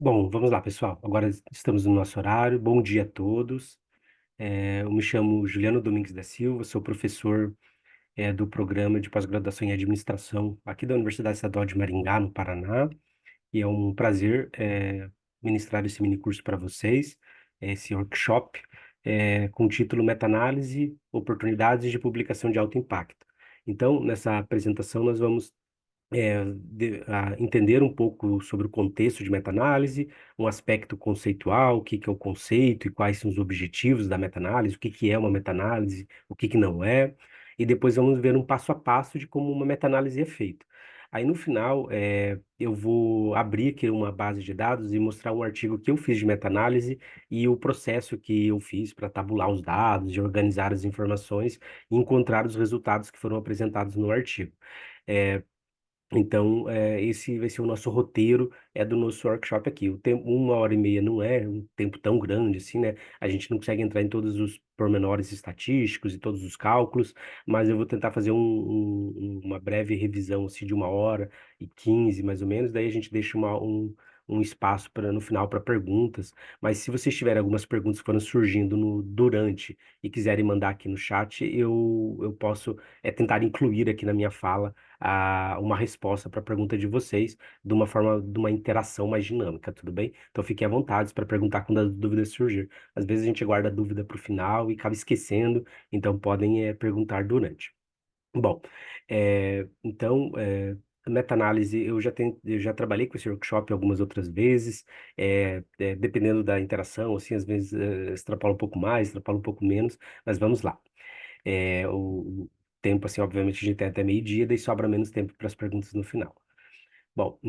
Bom, vamos lá, pessoal. Agora estamos no nosso horário. Bom dia a todos. Eu me chamo Juliano Domingues da Silva, sou professor do programa de pós-graduação em administração aqui da Universidade Estadual de Maringá, no Paraná. E é um prazer ministrar esse minicurso para vocês, esse workshop, com o título Meta-análise, oportunidades de publicação de alto impacto. Então, nessa apresentação, nós vamos entender um pouco sobre o contexto de meta-análise, um aspecto conceitual, o que que é o conceito e quais são os objetivos da meta-análise, o que que é uma meta-análise, o que que não é, e depois vamos ver um passo a passo de como uma meta-análise é feita. Aí no final, eu vou abrir aqui uma base de dados e mostrar um artigo que eu fiz de meta-análise e o processo que eu fiz para tabular os dados, de organizar as informações e encontrar os resultados que foram apresentados no artigo. É, então, esse vai ser o nosso roteiro, do nosso workshop aqui. O tempo, 1 hora e meia não é um tempo tão grande assim, né? A gente não consegue entrar em todos os pormenores estatísticos e todos os cálculos, mas eu vou tentar fazer uma breve revisão assim, de 1 hora e 15, mais ou menos. Daí a gente deixa um espaço para no final para perguntas. Mas se vocês tiverem algumas perguntas que foram surgindo durante e quiserem mandar aqui no chat, eu posso tentar incluir aqui na minha fala uma resposta para a pergunta de vocês de uma forma, de uma interação mais dinâmica, tudo bem? Então fiquem à vontade para perguntar quando as dúvidas surgir. Às vezes a gente guarda a dúvida para o final e acaba esquecendo, então podem perguntar durante. Bom, a meta-análise, eu já trabalhei com esse workshop algumas outras vezes, dependendo da interação, assim, às vezes extrapola um pouco mais, extrapola um pouco menos, mas vamos lá. O tempo, assim, obviamente, a gente tem até meio-dia, daí sobra menos tempo para as perguntas no final. Bom,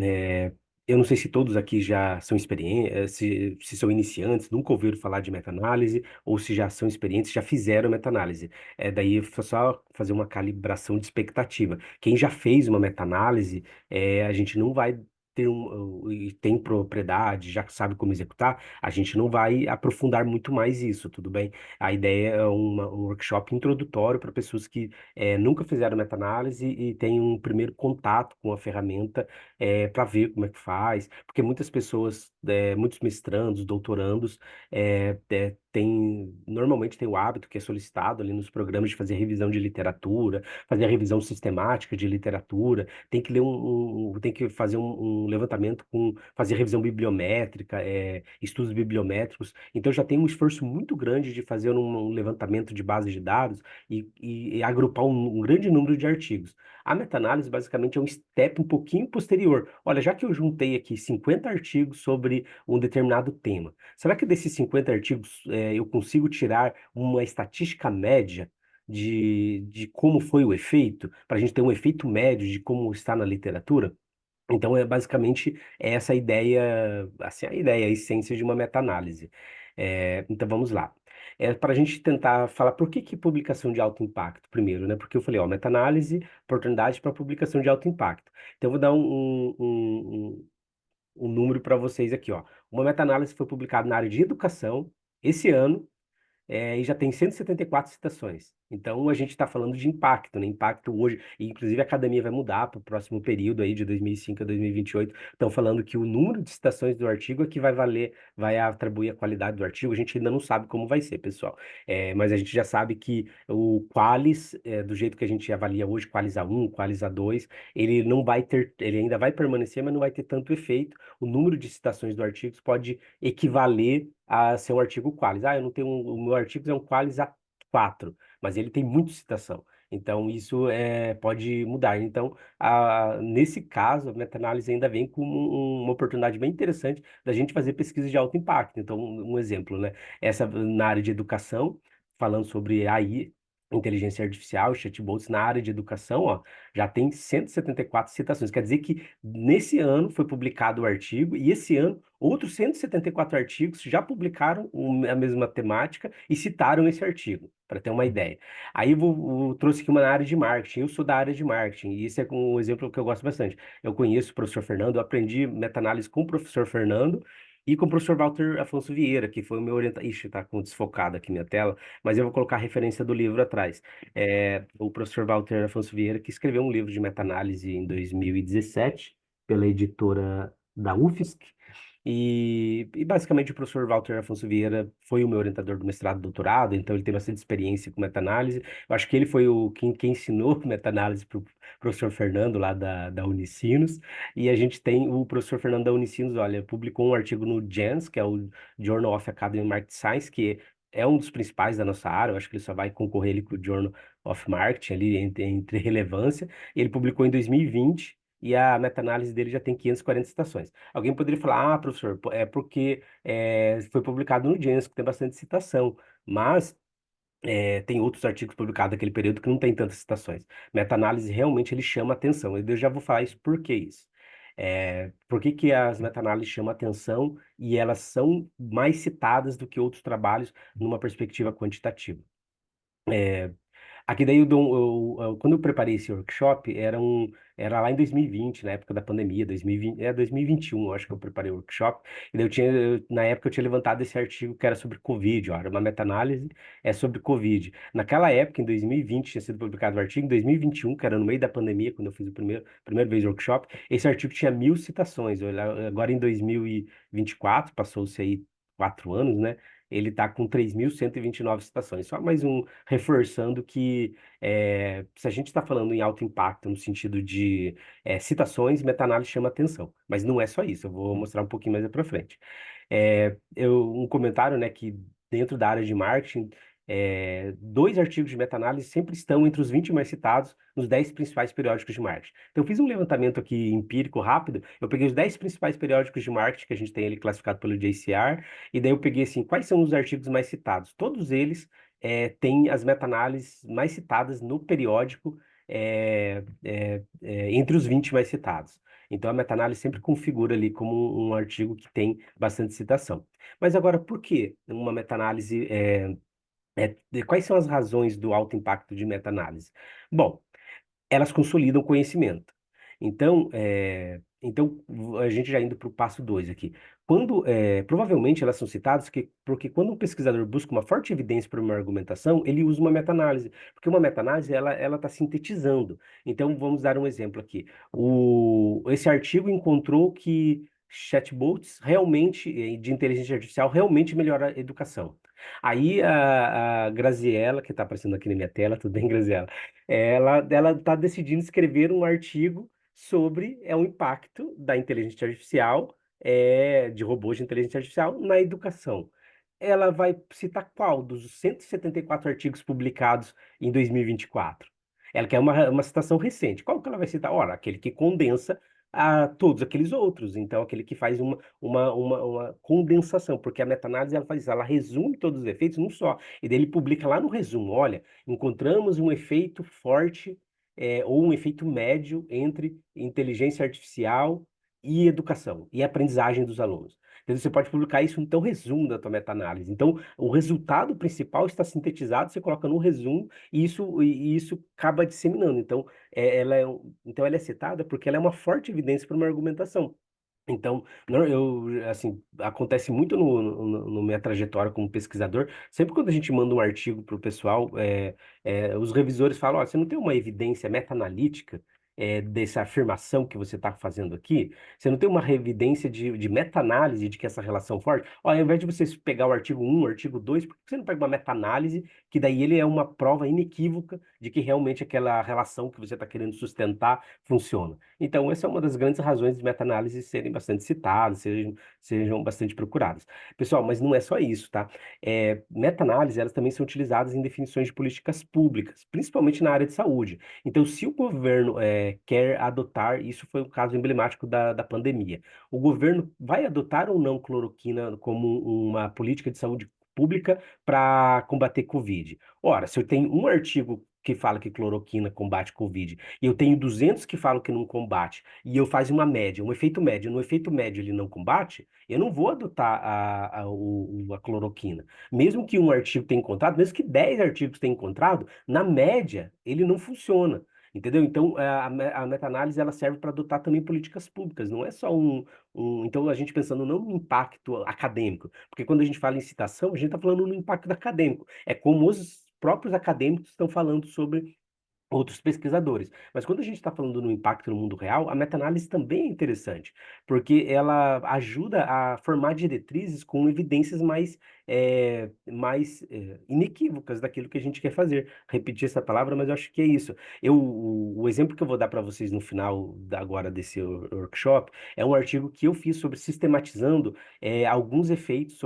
eu não sei se todos aqui já são experientes, se são iniciantes, nunca ouviram falar de meta-análise, ou se já são experientes, já fizeram meta-análise. Daí é só fazer uma calibração de expectativa. Quem já fez uma meta-análise, a gente não vai ter e tem propriedade, já sabe como executar, a gente não vai aprofundar muito mais isso, tudo bem? A ideia é um workshop introdutório para pessoas que nunca fizeram meta-análise e têm um primeiro contato com a ferramenta para ver como é que faz, porque muitas pessoas, muitos mestrandos, doutorandos, normalmente tem o hábito que é solicitado ali nos programas de fazer revisão de literatura, fazer a revisão sistemática de literatura, tem que ler tem que fazer um levantamento fazer revisão bibliométrica, estudos bibliométricos, então já tem um esforço muito grande de fazer um levantamento de bases de dados e agrupar um grande número de artigos. A meta-análise basicamente é um step um pouquinho posterior. Olha, já que eu juntei aqui 50 artigos sobre um determinado tema, será que desses 50 artigos eu consigo tirar uma estatística média de como foi o efeito, para a gente ter um efeito médio de como está na literatura? Então, basicamente essa a ideia, assim, a ideia, a essência de uma meta-análise. Então, vamos lá. Para a gente tentar falar por que publicação de alto impacto, primeiro, né? Porque eu falei, ó, meta-análise, oportunidade para publicação de alto impacto. Então, eu vou dar um número para vocês aqui, ó. Uma meta-análise foi publicada na área de educação esse ano e já tem 174 citações. Então, a gente está falando de impacto, né? Impacto hoje, e inclusive a academia vai mudar para o próximo período aí, de 2005 a 2028. Estão falando que o número de citações do artigo é que vai valer, vai atribuir a qualidade do artigo. A gente ainda não sabe como vai ser, pessoal. Mas a gente já sabe que o Qualis, do jeito que a gente avalia hoje, Qualis A1, Qualis A2, ele não vai ter, ele ainda vai permanecer, mas não vai ter tanto efeito. O número de citações do artigo pode equivaler a ser um artigo Qualis. Eu não tenho o meu artigo é um Qualis A4, mas ele tem muita citação. Então, isso pode mudar. Então, nesse caso, a meta-análise ainda vem com uma oportunidade bem interessante da gente fazer pesquisa de alto impacto. Então, um exemplo, né? Essa na área de educação, falando sobre AI, inteligência artificial, chatbots na área de educação, ó, já tem 174 citações. Quer dizer que nesse ano foi publicado o artigo, e esse ano outros 174 artigos já publicaram a mesma temática e citaram esse artigo, para ter uma ideia. Aí eu trouxe aqui uma área de marketing. Eu sou da área de marketing, e esse é um exemplo que eu gosto bastante. Eu conheço o professor Fernando, eu aprendi meta-análise com o professor Fernando e com o professor Walter Afonso Vieira, que foi o meu orientador. Ixi, tá com desfocado aqui minha tela, mas eu vou colocar a referência do livro atrás. O professor Walter Afonso Vieira, que escreveu um livro de meta-análise em 2017, pela editora da UFSC, E basicamente o professor Walter Afonso Vieira foi o meu orientador do mestrado e doutorado, então ele tem bastante experiência com meta-análise. Eu acho que ele foi quem ensinou meta-análise para o professor Fernando lá da Unicinos. E a gente tem o professor Fernando da Unicinos, olha, publicou um artigo no JANS, que é o Journal of Academic Market Science, que é um dos principais da nossa área. Eu acho que ele só vai concorrer ali com o Journal of Marketing ali entre relevância. Ele publicou em 2020 e a meta-análise dele já tem 540 citações. Alguém poderia falar, ah, professor, é porque foi publicado no JAMS, que tem bastante citação, mas tem outros artigos publicados naquele período que não tem tantas citações. Meta-análise realmente ele chama atenção. Eu já vou falar isso por que isso. Por que que as meta-análises chamam atenção e elas são mais citadas do que outros trabalhos numa perspectiva quantitativa? Aqui daí quando eu preparei esse workshop, era lá em 2020, na época da pandemia, 2020, 2021, eu acho que eu preparei o workshop, e daí na época eu tinha levantado esse artigo que era sobre Covid, ó, era uma meta-análise, sobre Covid. Naquela época, em 2020, tinha sido publicado o artigo, em 2021, que era no meio da pandemia, quando eu fiz primeira vez o workshop, esse artigo tinha 1.000 citações. Agora em 2024, passou-se aí 4 anos, né? Ele está com 3.129 citações. Só mais um reforçando que se a gente está falando em alto impacto no sentido de citações, meta-análise chama atenção. Mas não é só isso, eu vou mostrar um pouquinho mais para frente. Um comentário, né, que dentro da área de marketing, dois artigos de meta-análise sempre estão entre os 20 mais citados nos 10 principais periódicos de marketing. Então, eu fiz um levantamento aqui empírico rápido, eu peguei os 10 principais periódicos de marketing que a gente tem ali classificado pelo JCR, e daí eu peguei assim, quais são os artigos mais citados? Todos eles têm as meta-análises mais citadas no periódico entre os 20 mais citados. Então, a meta-análise sempre configura ali como um artigo que tem bastante citação. Mas agora, por que uma meta-análise quais são as razões do alto impacto de meta-análise? Bom, elas consolidam o conhecimento. Então, a gente já indo para o passo 2 aqui. Provavelmente elas são citadas porque quando um pesquisador busca uma forte evidência para uma argumentação, ele usa uma meta-análise, porque uma meta-análise ela está sintetizando. Então, vamos dar um exemplo aqui. Esse artigo encontrou que chatbots realmente, de inteligência artificial, realmente melhora a educação. Aí a Graziella, que está aparecendo aqui na minha tela, tudo bem, Graziella? Ela está decidindo escrever um artigo sobre o impacto da inteligência artificial, de robôs de inteligência artificial na educação. Ela vai citar qual dos 174 artigos publicados em 2024? Ela quer uma citação recente. Qual que ela vai citar? Ora, aquele que condensa todos aqueles outros. Então, aquele que faz uma condensação, porque a meta-análise ela faz isso, ela resume todos os efeitos num só. E daí ele publica lá no resumo: olha, encontramos um efeito forte ou um efeito médio entre inteligência artificial e educação e aprendizagem dos alunos. Então, você pode publicar isso no teu resumo da tua meta-análise. Então, o resultado principal está sintetizado, você coloca no resumo e isso acaba disseminando. Então, então, ela é citada porque ela é uma forte evidência para uma argumentação. Então, assim, acontece muito no minha trajetória como pesquisador. Sempre quando a gente manda um artigo para o pessoal, os revisores falam: ó, você não tem uma evidência meta-analítica dessa afirmação que você está fazendo aqui? Você não tem uma evidência de meta-análise de que essa relação é forte? Ó, ao invés de você pegar o artigo 1, o artigo 2, por que você não pega uma meta-análise que daí ele é uma prova inequívoca de que realmente aquela relação que você está querendo sustentar funciona? Então, essa é uma das grandes razões de meta-análise serem bastante citadas, sejam bastante procuradas. Pessoal, mas não é só isso, tá? Meta-análise, elas também são utilizadas em definições de políticas públicas, principalmente na área de saúde. Então, se o governo quer adotar, isso foi um caso emblemático da pandemia, o governo vai adotar ou não cloroquina como uma política de saúde pública para combater Covid? Ora, se eu tenho um artigo que fala que cloroquina combate Covid e eu tenho 200 que falam que não combate, e eu faço uma média, um efeito médio, no efeito médio ele não combate, eu não vou adotar a cloroquina. Mesmo que um artigo tenha encontrado, mesmo que 10 artigos tenham encontrado, na média ele não funciona. Entendeu? Então, a meta-análise ela serve para adotar também políticas públicas, não é só Então, a gente pensando não no impacto acadêmico, porque quando a gente fala em citação, a gente está falando no impacto acadêmico. É como os próprios acadêmicos estão falando sobre outros pesquisadores. Mas quando a gente está falando no impacto no mundo real, a meta-análise também é interessante, porque ela ajuda a formar diretrizes com evidências mais inequívocas daquilo que a gente quer fazer. Repetir essa palavra, mas eu acho que é isso. O exemplo que eu vou dar para vocês no final agora desse workshop é um artigo que eu fiz sobre sistematizando alguns efeitos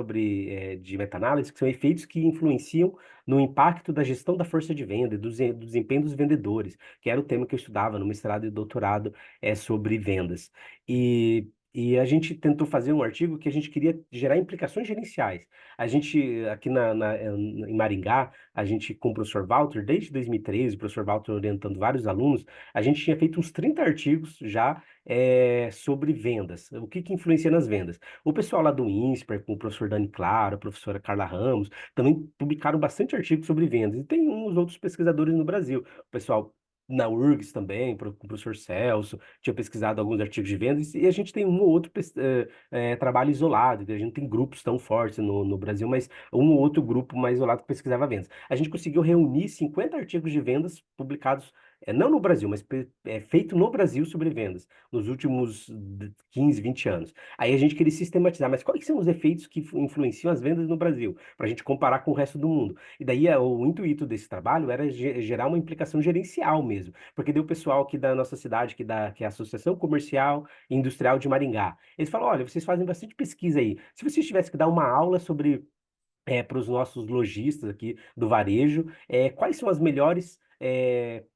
de meta-análise, que são efeitos que influenciam no impacto da gestão da força de venda e do desempenho dos vendedores, que era o tema que eu estudava no mestrado e doutorado sobre vendas. E a gente tentou fazer um artigo que a gente queria gerar implicações gerenciais. A gente, aqui em Maringá, a gente, com o professor Walter, desde 2013, o professor Walter orientando vários alunos, a gente tinha feito uns 30 artigos já sobre vendas, o que influencia nas vendas. O pessoal lá do INSPER, com o professor Dani Claro, a professora Carla Ramos, também publicaram bastante artigos sobre vendas. E tem uns outros pesquisadores no Brasil. O pessoal na URGS também, com o professor Celso, tinha pesquisado alguns artigos de vendas, e a gente tem um ou outro trabalho isolado, a gente tem grupos tão fortes no Brasil, mas um ou outro grupo mais isolado que pesquisava vendas. A gente conseguiu reunir 50 artigos de vendas publicados, não no Brasil, mas feito no Brasil sobre vendas, nos últimos 15, 20 anos. Aí a gente queria sistematizar, mas quais são os efeitos que influenciam as vendas no Brasil, para a gente comparar com o resto do mundo? E daí o intuito desse trabalho era gerar uma implicação gerencial mesmo, porque deu o pessoal aqui da nossa cidade, que é a Associação Comercial e Industrial de Maringá. Eles falam, olha, vocês fazem bastante pesquisa aí. Se vocês tivessem que dar uma aula sobre para os nossos lojistas aqui do varejo, quais são as melhores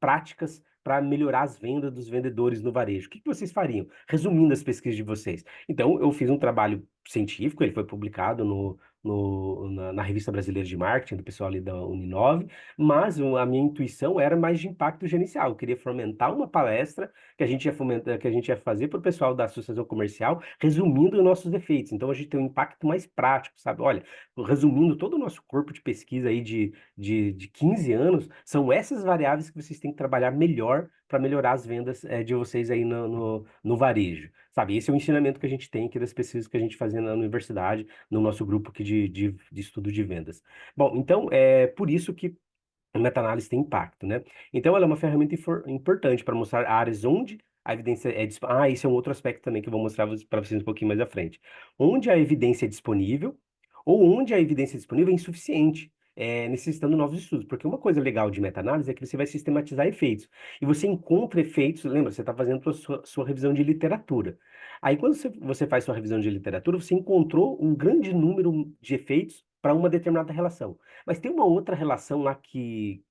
práticas para melhorar as vendas dos vendedores no varejo? O que que vocês fariam? Resumindo as pesquisas de vocês. Então, eu fiz um trabalho científico, ele foi publicado na Revista Brasileira de Marketing, do pessoal ali da Uninove, mas a minha intuição era mais de impacto gerencial. Eu queria fomentar uma palestra que a gente ia fomentar, que a gente ia fazer para o pessoal da associação comercial, resumindo os nossos efeitos. Então, a gente tem um impacto mais prático, sabe? Olha, resumindo todo o nosso corpo de pesquisa aí de 15 anos, são essas variáveis que vocês têm que trabalhar melhor para melhorar as vendas de vocês aí no varejo, sabe? Esse é o ensinamento que a gente tem aqui das pesquisas que a gente fazia na universidade, no nosso grupo aqui de estudo de vendas. Bom, então, é por isso que a meta-análise tem impacto, né? Então, ela é uma ferramenta importante para mostrar áreas onde a evidência esse é um outro aspecto também que eu vou mostrar para vocês um pouquinho mais à frente. Onde a evidência é disponível ou onde a evidência disponível é insuficiente, necessitando de novos estudos. Porque uma coisa legal de meta-análise é que você vai sistematizar efeitos. E você encontra efeitos, lembra, você está fazendo a sua revisão de literatura. Aí, quando você faz sua revisão de literatura, você encontrou um grande número de efeitos para uma determinada relação. Mas tem uma outra relação lá que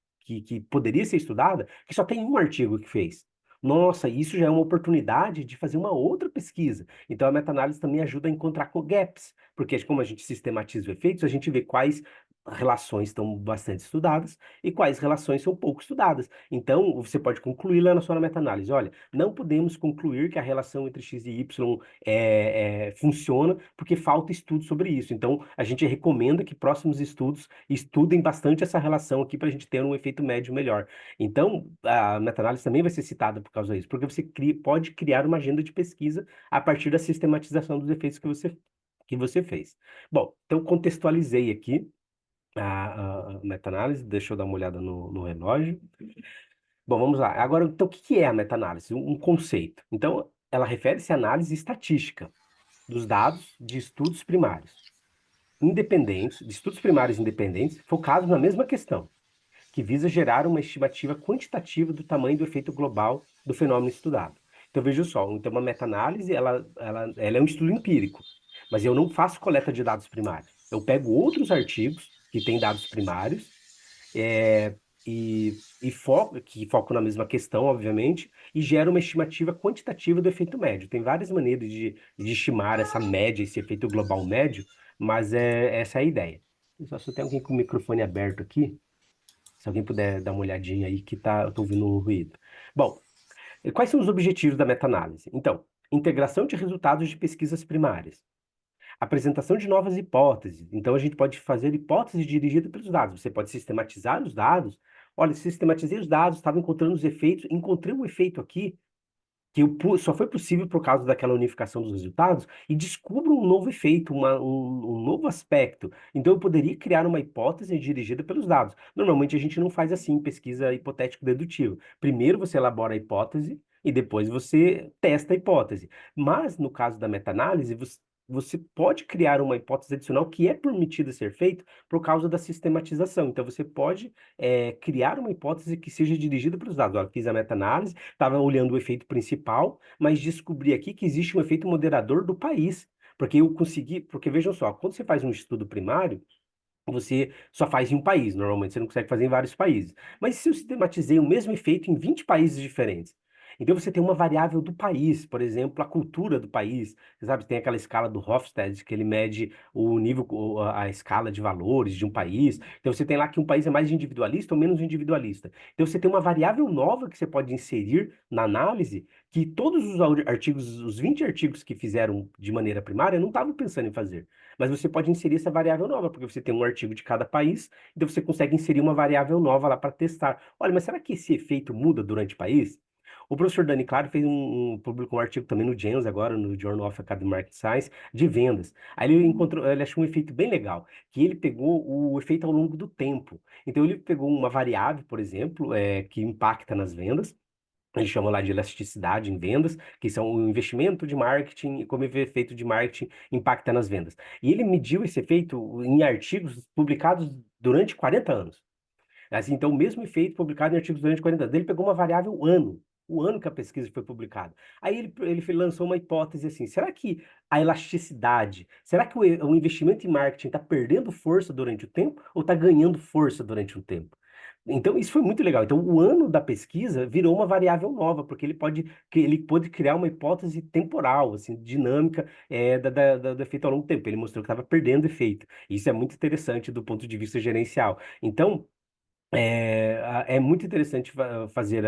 poderia ser estudada, que só tem um artigo que fez. Nossa, isso já é uma oportunidade de fazer uma outra pesquisa. Então, a meta-análise também ajuda a encontrar gaps, porque como a gente sistematiza os efeitos, a gente vê quais relações estão bastante estudadas e quais relações são pouco estudadas. Então, você pode concluir lá na sua meta-análise, olha, não podemos concluir que a relação entre x e y funciona porque falta estudo sobre isso. Então, a gente recomenda que próximos estudos estudem bastante essa relação aqui para a gente ter um efeito médio melhor. Então, a meta-análise também vai ser citada por causa disso, porque você pode criar uma agenda de pesquisa a partir da sistematização dos efeitos que você fez. Bom, então contextualizei aqui a meta-análise, deixa eu dar uma olhada no relógio. Bom, vamos lá. Agora, então, o que que é a meta-análise? Um conceito. Então, ela refere-se à análise estatística dos dados de estudos primários independentes, de estudos primários independentes, focados na mesma questão, que visa gerar uma estimativa quantitativa do tamanho do efeito global do fenômeno estudado. Então, veja só, então uma meta-análise, ela é um estudo empírico, mas eu não faço coleta de dados primários. Eu pego outros artigos que têm dados primários é, que focam na mesma questão, obviamente, e gera uma estimativa quantitativa do efeito médio. Tem várias maneiras de estimar essa média, esse efeito global médio, mas essa é a ideia. Só tem alguém com o microfone aberto aqui. Se alguém puder dar uma olhadinha aí, eu tô ouvindo um ruído. Bom, quais são os objetivos da meta-análise? Então, integração de resultados de pesquisas primárias. Apresentação de novas hipóteses. Então, a gente pode fazer hipóteses dirigidas pelos dados. Você pode sistematizar os dados. Olha, sistematizei os dados, estava encontrando os efeitos, encontrei um efeito aqui só foi possível por causa daquela unificação dos resultados e descubra um novo efeito, um novo aspecto. Então, eu poderia criar uma hipótese dirigida pelos dados. Normalmente, a gente não faz assim em pesquisa hipotético-dedutiva. Primeiro, você elabora a hipótese e depois você testa a hipótese. Mas, no caso da meta-análise, você pode criar uma hipótese adicional que é permitida ser feito por causa da sistematização. Então, você pode criar uma hipótese que seja dirigida pelos dados. Olha, fiz a meta-análise, estava olhando o efeito principal, mas descobri aqui que existe um efeito moderador do país. Porque eu consegui, porque vejam só, quando você faz um estudo primário, você só faz em um país, normalmente você não consegue fazer em vários países. Mas se eu sistematizei o mesmo efeito em 20 países diferentes, então você tem uma variável do país, por exemplo, a cultura do país. Você sabe, tem aquela escala do Hofstede, que ele mede o nível, a escala de valores de um país. Então você tem lá que um país é mais individualista ou menos individualista. Então você tem uma variável nova que você pode inserir na análise, que todos os artigos, os 20 artigos que fizeram de maneira primária, não estavam pensando em fazer. Mas você pode inserir essa variável nova, porque você tem um artigo de cada país, então você consegue inserir uma variável nova lá para testar. Olha, mas será que esse efeito muda durante o país? O professor Dani Claro publicou um artigo também no JAMS agora, no Journal of Academic Market Science, de vendas. Aí ele achou um efeito bem legal, que ele pegou o efeito ao longo do tempo. Então ele pegou uma variável, por exemplo, que impacta nas vendas, ele chama lá de elasticidade em vendas, que são o investimento de marketing e como o efeito de marketing impacta nas vendas. E ele mediu esse efeito em artigos publicados durante 40 anos. Assim, então, o mesmo efeito publicado em artigos durante 40 anos. Ele pegou uma variável o ano que a pesquisa foi publicada. Aí ele lançou uma hipótese assim: será que a elasticidade, será que o investimento em marketing está perdendo força durante o tempo ou está ganhando força durante um tempo? Então, isso foi muito legal. Então, o ano da pesquisa virou uma variável nova, porque ele pôde criar uma hipótese temporal, assim, dinâmica, do efeito ao longo do tempo. Ele mostrou que estava perdendo efeito. Isso é muito interessante do ponto de vista gerencial. Então, é muito interessante fazer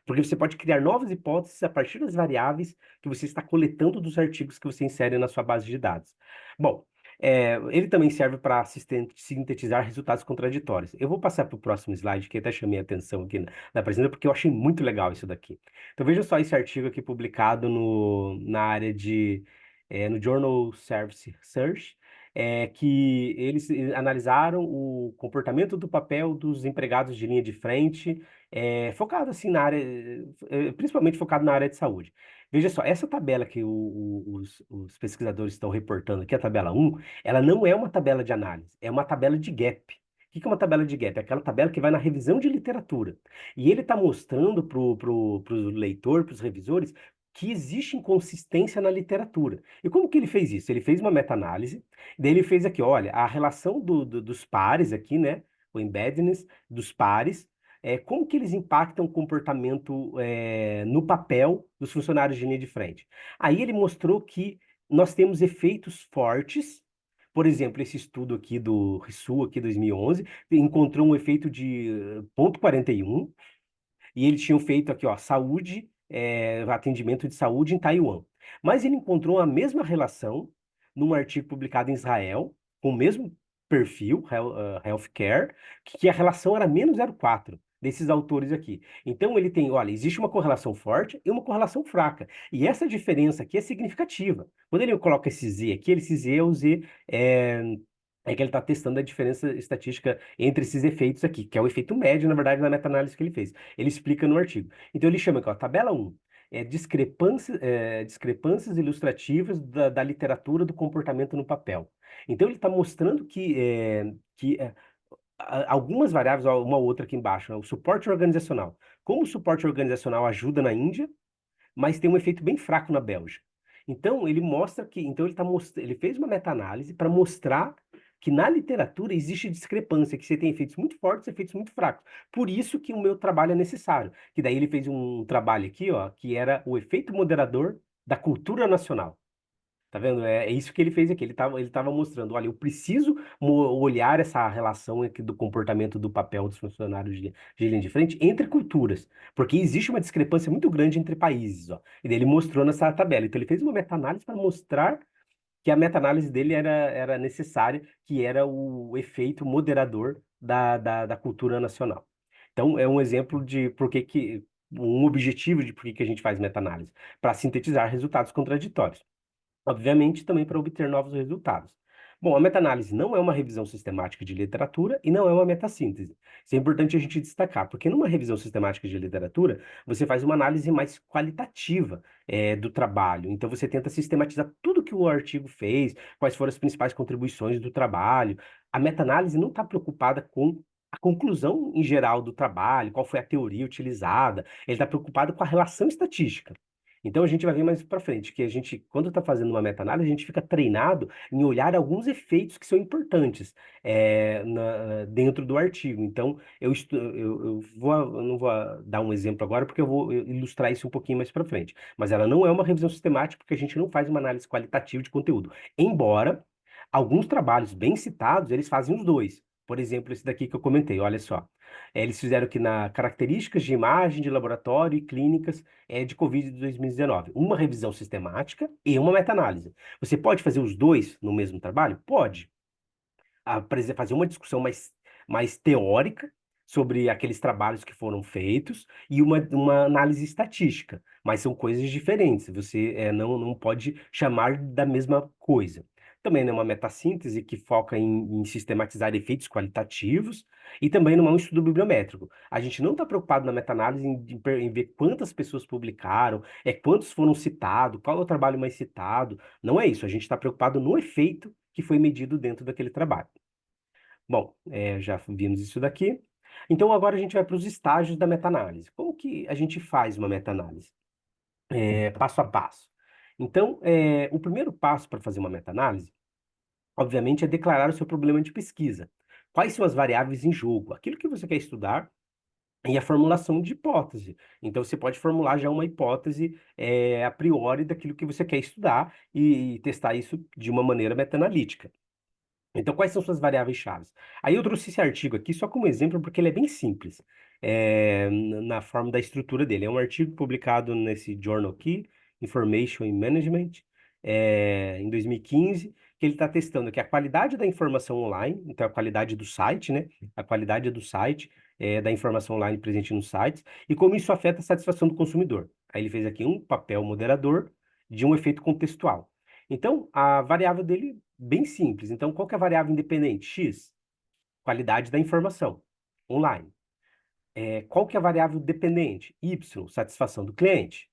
porque você pode criar novas hipóteses a partir das variáveis que você está coletando dos artigos que você insere na sua base de dados. Bom, ele também serve para sintetizar resultados contraditórios. Eu vou passar para o próximo slide, que até chamei a atenção aqui na apresentação, porque eu achei muito legal isso daqui. Então veja só esse artigo aqui publicado na área no Journal Service Research, que eles analisaram o comportamento do papel dos empregados de linha de frente, focado assim na área, principalmente focado na área de saúde. Veja só, essa tabela que os pesquisadores estão reportando aqui, a tabela 1, ela não é uma tabela de análise, é uma tabela de gap. O que que é uma tabela de gap? É aquela tabela que vai na revisão de literatura. E ele está mostrando para o leitor, para os revisores, que existe inconsistência na literatura. E como que ele fez isso? Ele fez uma meta-análise, daí ele fez aqui, olha, a relação dos pares aqui, né? O embeddedness dos pares, como que eles impactam o comportamento no papel dos funcionários de linha de frente. Aí ele mostrou que nós temos efeitos fortes. Por exemplo, esse estudo aqui do Rissu, aqui 2011, encontrou um efeito de 0,41 e eles tinham feito aqui, ó, saúde, atendimento de saúde em Taiwan. Mas ele encontrou a mesma relação num artigo publicado em Israel, com o mesmo perfil, healthcare, que a relação era menos 0,4 desses autores aqui. Então ele tem, olha, existe uma correlação forte e uma correlação fraca. E essa diferença aqui é significativa. Quando ele coloca esse Z aqui, esse Z é o Z que ele está testando a diferença estatística entre esses efeitos aqui, que é o efeito médio, na verdade, na meta-análise que ele fez. Ele explica no artigo. Então ele chama aqui, ó, tabela 1, discrepâncias ilustrativas da literatura do comportamento no papel. Então ele está mostrando que algumas variáveis, ó, uma outra aqui embaixo, né, o suporte organizacional. Como o suporte organizacional ajuda na Índia, mas tem um efeito bem fraco na Bélgica. Então, ele mostra que, então ele fez uma meta-análise para mostrar que na literatura existe discrepância, que você tem efeitos muito fortes e efeitos muito fracos. Por isso que o meu trabalho é necessário. Que daí ele fez um trabalho aqui, ó, que era o efeito moderador da cultura nacional. Tá vendo? É isso que ele fez aqui. Ele tava mostrando, olha, eu preciso olhar essa relação aqui do comportamento do papel dos funcionários de linha de frente entre culturas, porque existe uma discrepância muito grande entre países, ó. E daí ele mostrou nessa tabela. Então ele fez uma meta-análise para mostrar que a meta-análise dele era necessária, que era o efeito moderador da cultura nacional. Então, é um exemplo de por que um objetivo de por que que a gente faz meta-análise, para sintetizar resultados contraditórios. Obviamente, também para obter novos resultados. Bom, a meta-análise não é uma revisão sistemática de literatura e não é uma metassíntese. Isso é importante a gente destacar, porque numa revisão sistemática de literatura, você faz uma análise mais qualitativa, do trabalho. Então, você tenta sistematizar tudo que o artigo fez, quais foram as principais contribuições do trabalho. A meta-análise não está preocupada com a conclusão em geral do trabalho, qual foi a teoria utilizada, ele está preocupado com a relação estatística. Então a gente vai ver mais para frente que a gente, quando está fazendo uma meta-análise, a gente fica treinado em olhar alguns efeitos que são importantes dentro do artigo. Então eu não vou dar um exemplo agora porque eu vou ilustrar isso um pouquinho mais para frente. Mas ela não é uma revisão sistemática porque a gente não faz uma análise qualitativa de conteúdo. Embora alguns trabalhos bem citados, eles fazem os dois. Por exemplo, esse daqui que eu comentei, olha só. Eles fizeram aqui na características de imagem de laboratório e clínicas de Covid de 2019. Uma revisão sistemática e uma meta-análise. Você pode fazer os dois no mesmo trabalho? Pode. Fazer uma discussão mais teórica sobre aqueles trabalhos que foram feitos e uma análise estatística, mas são coisas diferentes. Você não pode chamar da mesma coisa. Também não é uma metassíntese que foca em sistematizar efeitos qualitativos e também não é um estudo bibliométrico. A gente não está preocupado na meta-análise em ver quantas pessoas publicaram, quantos foram citados, qual é o trabalho mais citado. Não é isso. A gente está preocupado no efeito que foi medido dentro daquele trabalho. Bom, já vimos isso daqui. Então, agora a gente vai para os estágios da meta-análise. Como que a gente faz uma meta-análise? Passo a passo. Então, o primeiro passo para fazer uma meta-análise, obviamente, é declarar o seu problema de pesquisa. Quais são as variáveis em jogo? Aquilo que você quer estudar e a formulação de hipótese. Então, você pode formular já uma hipótese a priori daquilo que você quer estudar e testar isso de uma maneira meta-analítica. Então, quais são suas variáveis-chaves? Aí eu trouxe esse artigo aqui só como exemplo, porque ele é bem simples, na forma da estrutura dele. É um artigo publicado nesse journal aqui, Information in Management, em 2015, que ele está testando aqui a qualidade da informação online, então a qualidade do site, né? A qualidade do site, da informação online presente nos sites, e como isso afeta a satisfação do consumidor. Aí ele fez aqui um papel moderador de um efeito contextual. Então, a variável dele bem simples. Então, qual que é a variável independente? X, qualidade da informação online. Qual que é a variável dependente? Y, satisfação do cliente.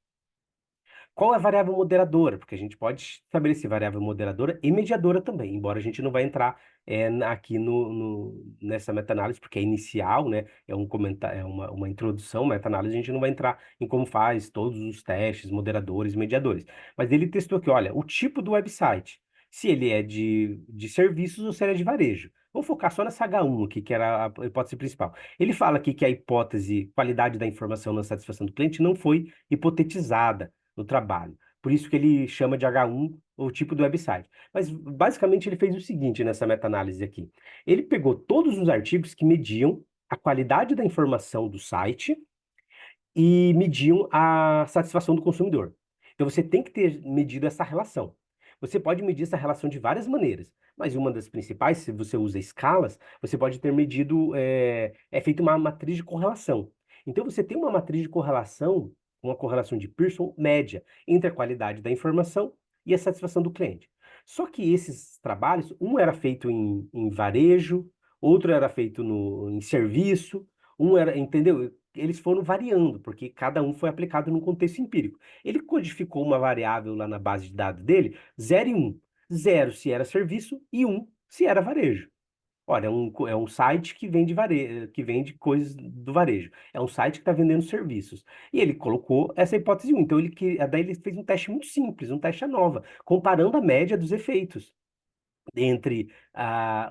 Qual é a variável moderadora? Porque a gente pode estabelecer variável moderadora e mediadora também, embora a gente não vai entrar aqui nessa meta-análise, porque é inicial, né? É um comentário, uma introdução, meta-análise, a gente não vai entrar em como faz todos os testes, moderadores, mediadores. Mas ele testou aqui, olha, o tipo do website, se ele é de serviços ou se ele é de varejo. Vamos focar só nessa H1 aqui, que era a hipótese principal. Ele fala aqui que a hipótese qualidade da informação na satisfação do cliente não foi hipotetizada no trabalho. Por isso que ele chama de H1 o tipo do website. Mas basicamente ele fez o seguinte nessa meta-análise aqui. Ele pegou todos os artigos que mediam a qualidade da informação do site e mediam a satisfação do consumidor. Então você tem que ter medido essa relação. Você pode medir essa relação de várias maneiras, mas uma das principais, se você usa escalas, você pode ter medido, feito uma matriz de correlação. Então você tem uma matriz de correlação, uma correlação de Pearson média entre a qualidade da informação e a satisfação do cliente. Só que esses trabalhos, um era feito em varejo, outro era feito em serviço, um era, entendeu? Eles foram variando, porque cada um foi aplicado num contexto empírico. Ele codificou uma variável lá na base de dados dele, 0 e 1. 0 se era serviço e 1 se era varejo. Olha, é um site que vende que vende coisas do varejo. É um site que está vendendo serviços. E ele colocou essa hipótese 1. Então, daí ele fez um teste muito simples, um teste à nova, comparando a média dos efeitos entre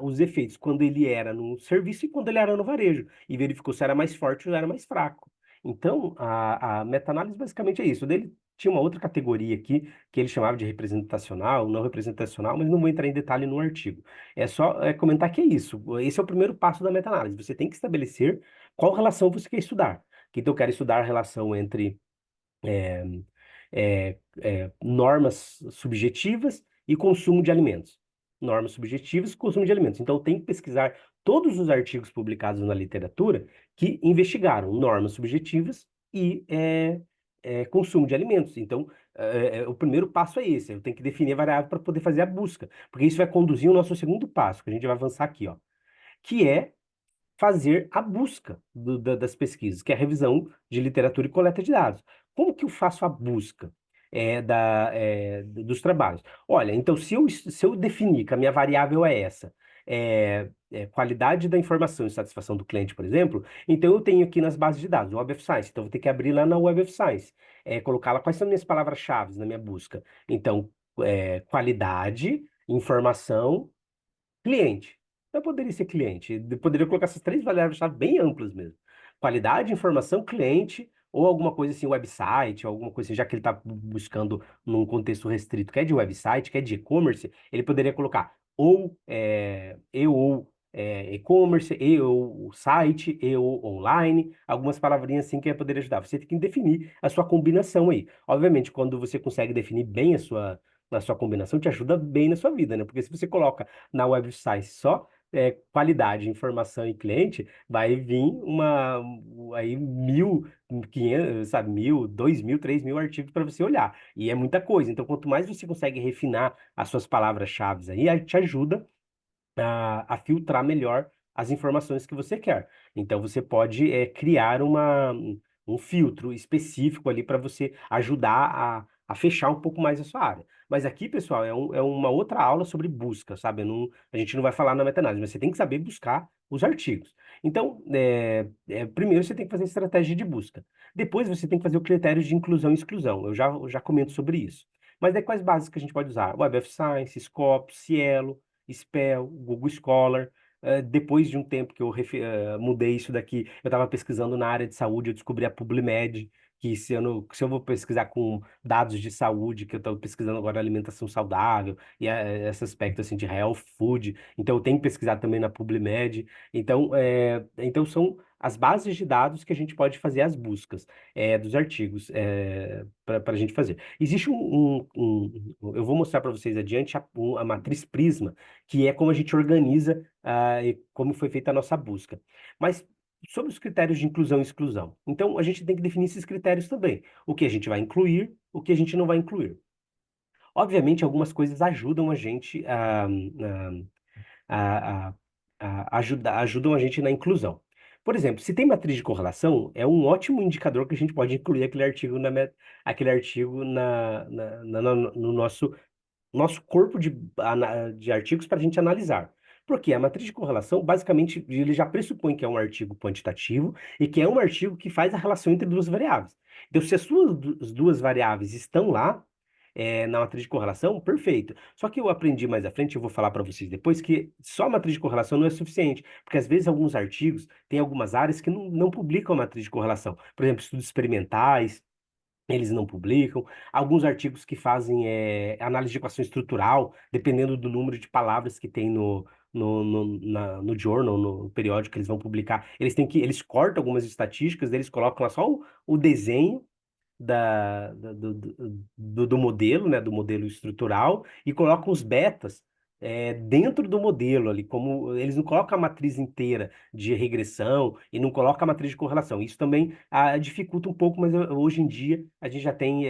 os efeitos quando ele era no serviço e quando ele era no varejo, e verificou se era mais forte ou era mais fraco. Então, a meta-análise basicamente é isso. Dele tinha uma outra categoria aqui que ele chamava de representacional, não representacional, mas não vou entrar em detalhe no artigo. É só comentar que é isso. Esse é o primeiro passo da meta-análise. Você tem que estabelecer qual relação você quer estudar. Então, eu quero estudar a relação entre é, normas subjetivas e consumo de alimentos. Normas subjetivas e consumo de alimentos. Então, tem que pesquisar todos os artigos publicados na literatura que investigaram normas subjetivas e consumo de alimentos. Então, o primeiro passo é esse, eu tenho que definir a variável para poder fazer a busca, porque isso vai conduzir o nosso segundo passo, que a gente vai avançar aqui, ó, que é fazer a busca das pesquisas, que é a revisão de literatura e coleta de dados. Como que eu faço a busca dos trabalhos? Olha, então, se eu definir que a minha variável é essa, qualidade da informação e satisfação do cliente, por exemplo, então eu tenho aqui nas bases de dados, o Web of Science, então eu vou ter que abrir lá na Web of Science, colocar lá quais são minhas palavras-chave na minha busca. Então, qualidade, informação, cliente. Eu poderia ser cliente. Eu poderia colocar essas três variáveis-chave bem amplas mesmo. Qualidade, informação, cliente, ou alguma coisa assim, website, ou alguma coisa assim, já que ele está buscando num contexto restrito, que é de website, que é de e-commerce, ele poderia colocar e-commerce, e ou site, e ou online, algumas palavrinhas assim que poderia ajudar. Você tem que definir a sua combinação aí. Obviamente, quando você consegue definir bem a sua combinação, te ajuda bem na sua vida, né? Porque se você coloca na website só qualidade, informação e cliente, vai vir aí 1.500, sabe, 1.000, 2.000, 3.000 artigos para você olhar. E é muita coisa. Então, quanto mais você consegue refinar as suas palavras-chave aí te ajuda a filtrar melhor as informações que você quer. Então, você pode criar um filtro específico ali para você ajudar a fechar um pouco mais a sua área. Mas aqui, pessoal, é uma outra aula sobre busca, sabe? A gente não vai falar na meta-análise, mas você tem que saber buscar os artigos. Então, primeiro você tem que fazer estratégia de busca. Depois você tem que fazer o critério de inclusão e exclusão. Eu já comento sobre isso. Mas daí quais bases que a gente pode usar? Web of Science, Scopus, Cielo, Spell, Google Scholar. Depois de um tempo que eu mudei isso daqui, eu estava pesquisando na área de saúde, eu descobri a PubMed, que se eu vou pesquisar com dados de saúde, que eu estou pesquisando agora alimentação saudável, e esse aspecto assim, de health food, então eu tenho que pesquisar também na PubMed. Então são as bases de dados que a gente pode fazer as buscas dos artigos para a gente fazer. Existe eu vou mostrar para vocês adiante a matriz Prisma, que é como a gente organiza e como foi feita a nossa busca. Mas sobre os critérios de inclusão e exclusão. Então, a gente tem que definir esses critérios também. O que a gente vai incluir, o que a gente não vai incluir. Obviamente, algumas coisas ajudam a gente a, a, ajudam a gente na inclusão. Por exemplo, se tem matriz de correlação, é um ótimo indicador que a gente pode incluir aquele artigo no nosso corpo de artigos para a gente analisar. Porque a matriz de correlação, basicamente, ele já pressupõe que é um artigo quantitativo e que é um artigo que faz a relação entre duas variáveis. Então, se as duas variáveis estão lá, na matriz de correlação, perfeito. Só que eu aprendi mais à frente, eu vou falar para vocês depois, que só a matriz de correlação não é suficiente, porque às vezes alguns artigos têm algumas áreas que não publicam a matriz de correlação. Por exemplo, estudos experimentais, eles não publicam. Alguns artigos que fazem análise de equação estrutural, dependendo do número de palavras que tem no journal, no periódico que eles vão publicar, eles cortam algumas estatísticas, eles colocam lá só o desenho do modelo, né, do modelo estrutural, e colocam os betas dentro do modelo ali, como eles não colocam a matriz inteira de regressão e não colocam a matriz de correlação. Isso também dificulta um pouco, mas hoje em dia a gente já tem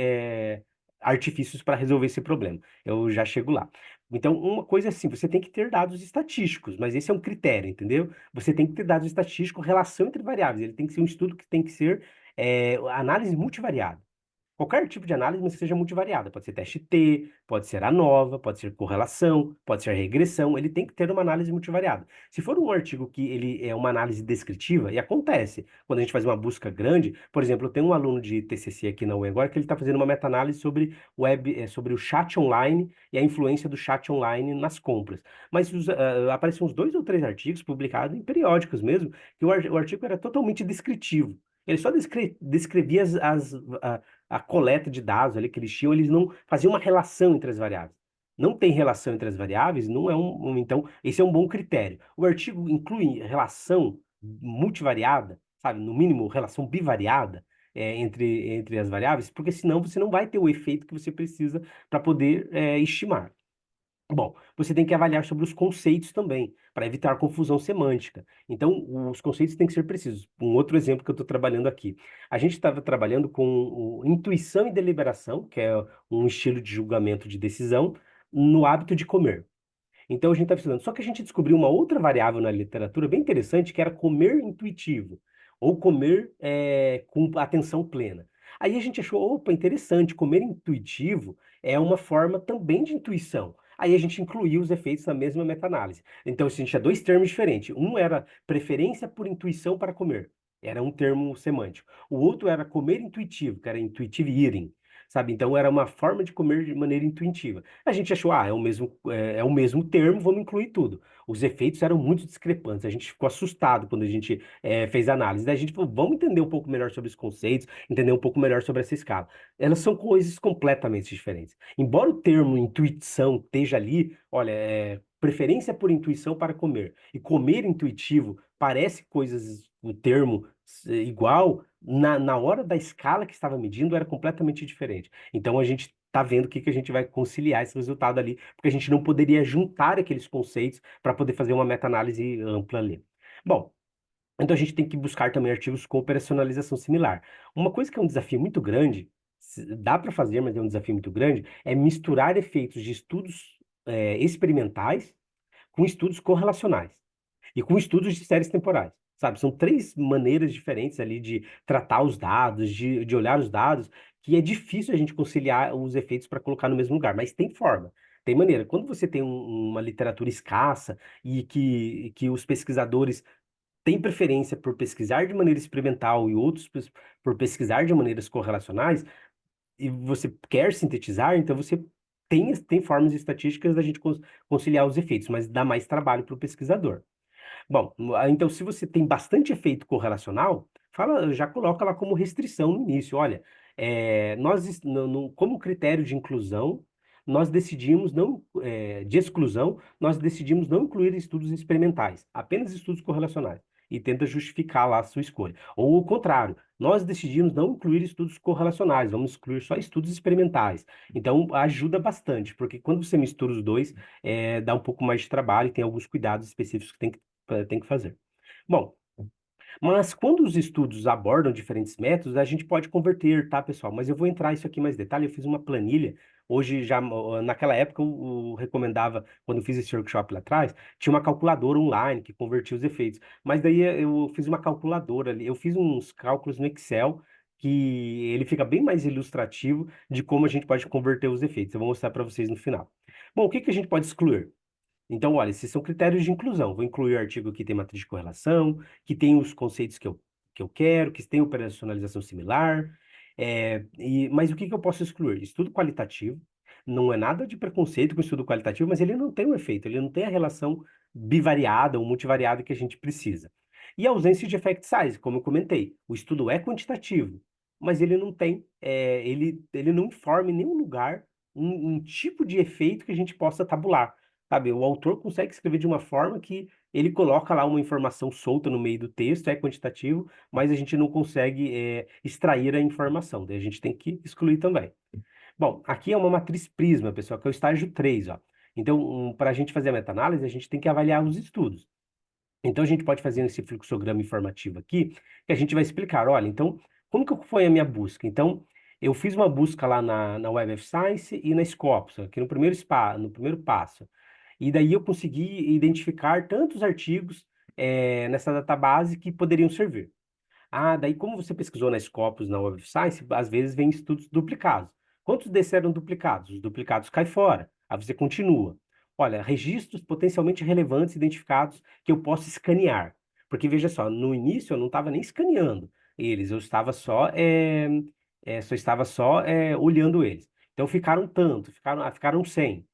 artifícios para resolver esse problema. Eu já chego lá. Então, uma coisa é assim, você tem que ter dados estatísticos, mas esse é um critério, entendeu? Você tem que ter dados estatísticos, relação entre variáveis. Ele tem que ser um estudo que tem que ser análise multivariada. Qualquer tipo de análise, mas que seja multivariada. Pode ser teste T, pode ser ANOVA, pode ser correlação, pode ser regressão. Ele tem que ter uma análise multivariada. Se for um artigo que ele é uma análise descritiva, e acontece, quando a gente faz uma busca grande, por exemplo, eu tenho um aluno de TCC aqui na UE agora que ele está fazendo uma meta-análise sobre o chat online e a influência do chat online nas compras. Mas apareceram uns 2 ou 3 artigos publicados em periódicos mesmo, que o artigo era totalmente descritivo. Ele só descrevia a coleta de dados ali que eles tinham, eles não faziam uma relação entre as variáveis. Não tem relação entre as variáveis, não é então, esse é um bom critério. O artigo inclui relação multivariada, sabe? No mínimo, relação bivariada entre as variáveis, porque senão você não vai ter o efeito que você precisa para poder estimar. Bom, você tem que avaliar sobre os conceitos também, para evitar confusão semântica. Então, os conceitos têm que ser precisos. Um outro exemplo que eu estou trabalhando aqui. A gente estava trabalhando com intuição e deliberação, que é um estilo de julgamento de decisão, no hábito de comer. Então a gente está estudando. Só que a gente descobriu uma outra variável na literatura bem interessante, que era comer intuitivo, ou comer com atenção plena. Aí a gente achou, opa, interessante, comer intuitivo é uma forma também de intuição. Aí a gente incluiu os efeitos na mesma meta-análise. Então, assim, a gente tinha dois termos diferentes. Um era preferência por intuição para comer. Era um termo semântico. O outro era comer intuitivo, que era intuitive eating, sabe? Então era uma forma de comer de maneira intuitiva. A gente achou, é o mesmo termo, vamos incluir tudo. Os efeitos eram muito discrepantes, a gente ficou assustado quando a gente fez a análise. Daí a gente falou, vamos entender um pouco melhor sobre os conceitos, entender um pouco melhor sobre essa escala. Elas são coisas completamente diferentes. Embora o termo intuição esteja ali, olha, preferência por intuição para comer e comer intuitivo parece coisas, o termo igual, na hora da escala que estava medindo era completamente diferente. Então a gente está vendo o que que a gente vai conciliar esse resultado ali, porque a gente não poderia juntar aqueles conceitos para poder fazer uma meta-análise ampla ali. Bom, então a gente tem que buscar também artigos com operacionalização similar. Uma coisa que é um desafio muito grande, dá para fazer, mas é um desafio muito grande, é misturar efeitos de estudos experimentais com estudos correlacionais e com estudos de séries temporais. Sabe, são três maneiras diferentes ali de tratar os dados, de olhar os dados, que é difícil a gente conciliar os efeitos para colocar no mesmo lugar, mas tem forma, tem maneira. Quando você tem uma literatura escassa e que os pesquisadores têm preferência por pesquisar de maneira experimental e outros por pesquisar de maneiras correlacionais, e você quer sintetizar, então você tem formas estatísticas da gente conciliar os efeitos, mas dá mais trabalho para o pesquisador. Bom, então se você tem bastante efeito correlacional, fala, já coloca lá como restrição no início. Olha, como critério de inclusão, nós decidimos não, de exclusão, nós decidimos não incluir estudos experimentais, apenas estudos correlacionais. E tenta justificar lá a sua escolha. Ou o contrário, nós decidimos não incluir estudos correlacionais, vamos excluir só estudos experimentais. Então ajuda bastante, porque quando você mistura os dois, dá um pouco mais de trabalho e tem alguns cuidados específicos que tem que fazer. Bom, mas quando os estudos abordam diferentes métodos, a gente pode converter, tá, pessoal? Mas eu vou entrar isso aqui mais detalhe. Eu fiz uma planilha. Hoje, já naquela época, eu recomendava, quando eu fiz esse workshop lá atrás, tinha uma calculadora online que convertia os efeitos. Mas daí eu fiz uma calculadora ali. Eu fiz uns cálculos no Excel que ele fica bem mais ilustrativo de como a gente pode converter os efeitos. Eu vou mostrar para vocês no final. Bom, o que que a gente pode excluir? Então, olha, esses são critérios de inclusão. Vou incluir o artigo que tem matriz de correlação, que tem os conceitos que eu quero, que tem operacionalização similar. Mas o que que eu posso excluir? Estudo qualitativo. Não é nada de preconceito com estudo qualitativo, mas ele não tem o efeito, ele não tem a relação bivariada ou multivariada que a gente precisa. E a ausência de effect size, como eu comentei. O estudo é quantitativo, mas ele não tem, ele não informa em nenhum lugar um tipo de efeito que a gente possa tabular. Sabe, o autor consegue escrever de uma forma que ele coloca lá uma informação solta no meio do texto, é quantitativo, mas a gente não consegue extrair a informação, daí a gente tem que excluir também. Bom, aqui é uma matriz Prisma, pessoal, que é o estágio 3, ó. Então, para a gente fazer a meta-análise, a gente tem que avaliar os estudos. Então, a gente pode fazer esse fluxograma informativo aqui, que a gente vai explicar, olha, então, como que foi a minha busca? Então, eu fiz uma busca lá na Web of Science e na Scopus, aqui no primeiro passo. E daí eu consegui identificar tantos artigos nessa database que poderiam servir. Ah, daí como você pesquisou na Scopus, na Web of Science, às vezes vem estudos duplicados. Quantos desses eram duplicados? Os duplicados caem fora. Aí você continua. Olha, registros potencialmente relevantes identificados que eu posso escanear. Porque veja só, no início eu não estava nem escaneando eles, eu estava só olhando eles. Então ficaram tanto, ficaram 100.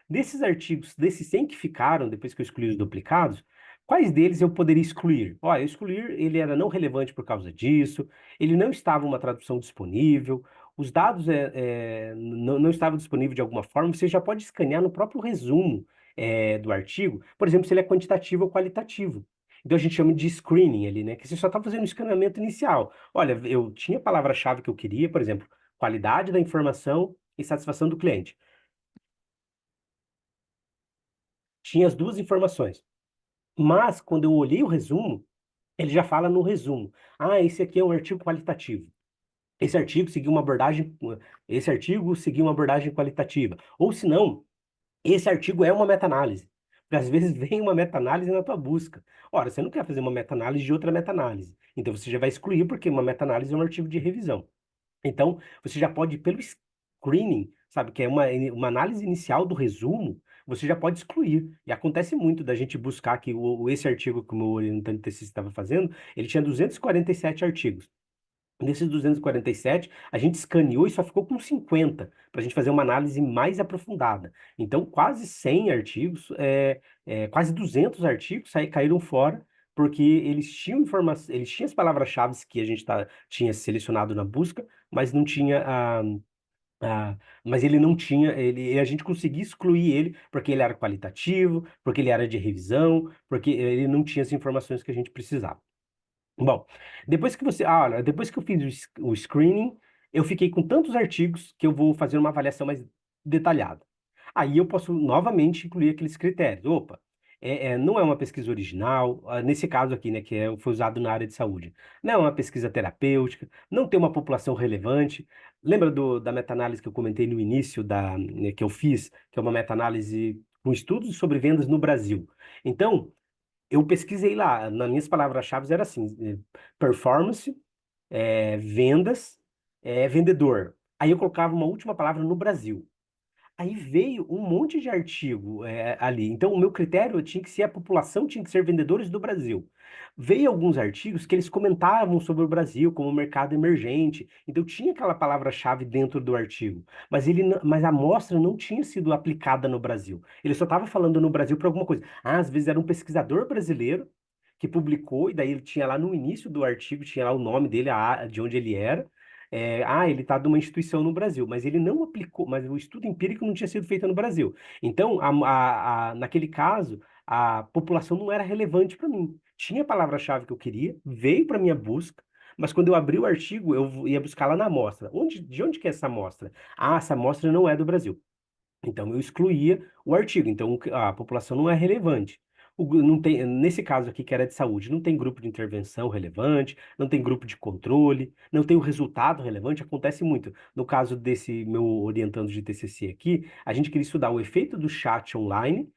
Desses artigos, desses 100 que ficaram, depois que eu excluí os duplicados, quais deles eu poderia excluir? Olha, excluir, ele era não relevante por causa disso, ele não estava uma tradução disponível, os dados não estavam disponíveis de alguma forma, você já pode escanear no próprio resumo do artigo, por exemplo, se ele é quantitativo ou qualitativo. Então a gente chama de screening ali, né? Que você só está fazendo o escaneamento inicial. Olha, eu tinha a palavra-chave que eu queria, por exemplo, qualidade da informação e satisfação do cliente. tinha as duas informações. Mas, quando eu olhei o resumo, ele já fala no resumo. Ah, esse aqui é um artigo qualitativo. Esse artigo seguiu uma abordagem, esse artigo seguiu uma abordagem qualitativa. Ou se não, esse artigo é uma meta-análise. Porque às vezes vem uma meta-análise na tua busca. Ora, você não quer fazer uma meta-análise de outra meta-análise. Então você já vai excluir, porque uma meta-análise é um artigo de revisão. Então, você já pode, pelo screening, sabe, que é uma análise inicial do resumo, você já pode excluir. E acontece muito da gente buscar que esse artigo que o meu orientante de TCC estava fazendo, ele tinha 247 artigos. Nesses 247, a gente escaneou e só ficou com 50, para a gente fazer uma análise mais aprofundada. Então, quase 100 artigos, quase 200 artigos caíram fora, porque eles tinham informação, eles tinham as palavras-chave que a gente tinha selecionado na busca, mas não tinha mas ele não tinha, a gente conseguia excluir ele porque ele era qualitativo, porque ele era de revisão, porque ele não tinha as informações que a gente precisava. Bom, olha, depois que eu fiz o screening, eu fiquei com tantos artigos que eu vou fazer uma avaliação mais detalhada. Aí eu posso novamente incluir aqueles critérios. Opa, não é uma pesquisa original, nesse caso aqui, né, foi usado na área de saúde. Não é uma pesquisa terapêutica, não tem uma população relevante. Lembra da meta-análise que eu comentei no início né, que eu fiz, que é uma meta-análise com estudos sobre vendas no Brasil. Então, eu pesquisei lá, nas minhas palavras-chave era assim, performance, vendas, vendedor. Aí eu colocava uma última palavra no Brasil. Aí veio um monte de artigo ali. Então, o meu critério tinha que ser a população, tinha que ser vendedores do Brasil. Veio alguns artigos que eles comentavam sobre o Brasil como um mercado emergente. Então, tinha aquela palavra-chave dentro do artigo. Mas a amostra não tinha sido aplicada no Brasil. Ele só estava falando no Brasil para alguma coisa. Às vezes era um pesquisador brasileiro que publicou, e daí ele tinha lá no início do artigo, tinha lá o nome dele, de onde ele era. Ele está de uma instituição no Brasil, mas ele não aplicou, mas o estudo empírico não tinha sido feito no Brasil. Então, naquele caso, a população não era relevante para mim. Tinha a palavra-chave que eu queria, veio para minha busca, mas quando eu abri o artigo, eu ia buscar lá na amostra. De onde que é essa amostra? Ah, essa amostra não é do Brasil. Então, eu excluía o artigo. Então, a população não é relevante. Não tem, nesse caso aqui, que era de saúde, não tem grupo de intervenção relevante, não tem grupo de controle, não tem o resultado relevante. Acontece muito. No caso desse meu orientando de TCC aqui, a gente queria estudar o efeito do chat online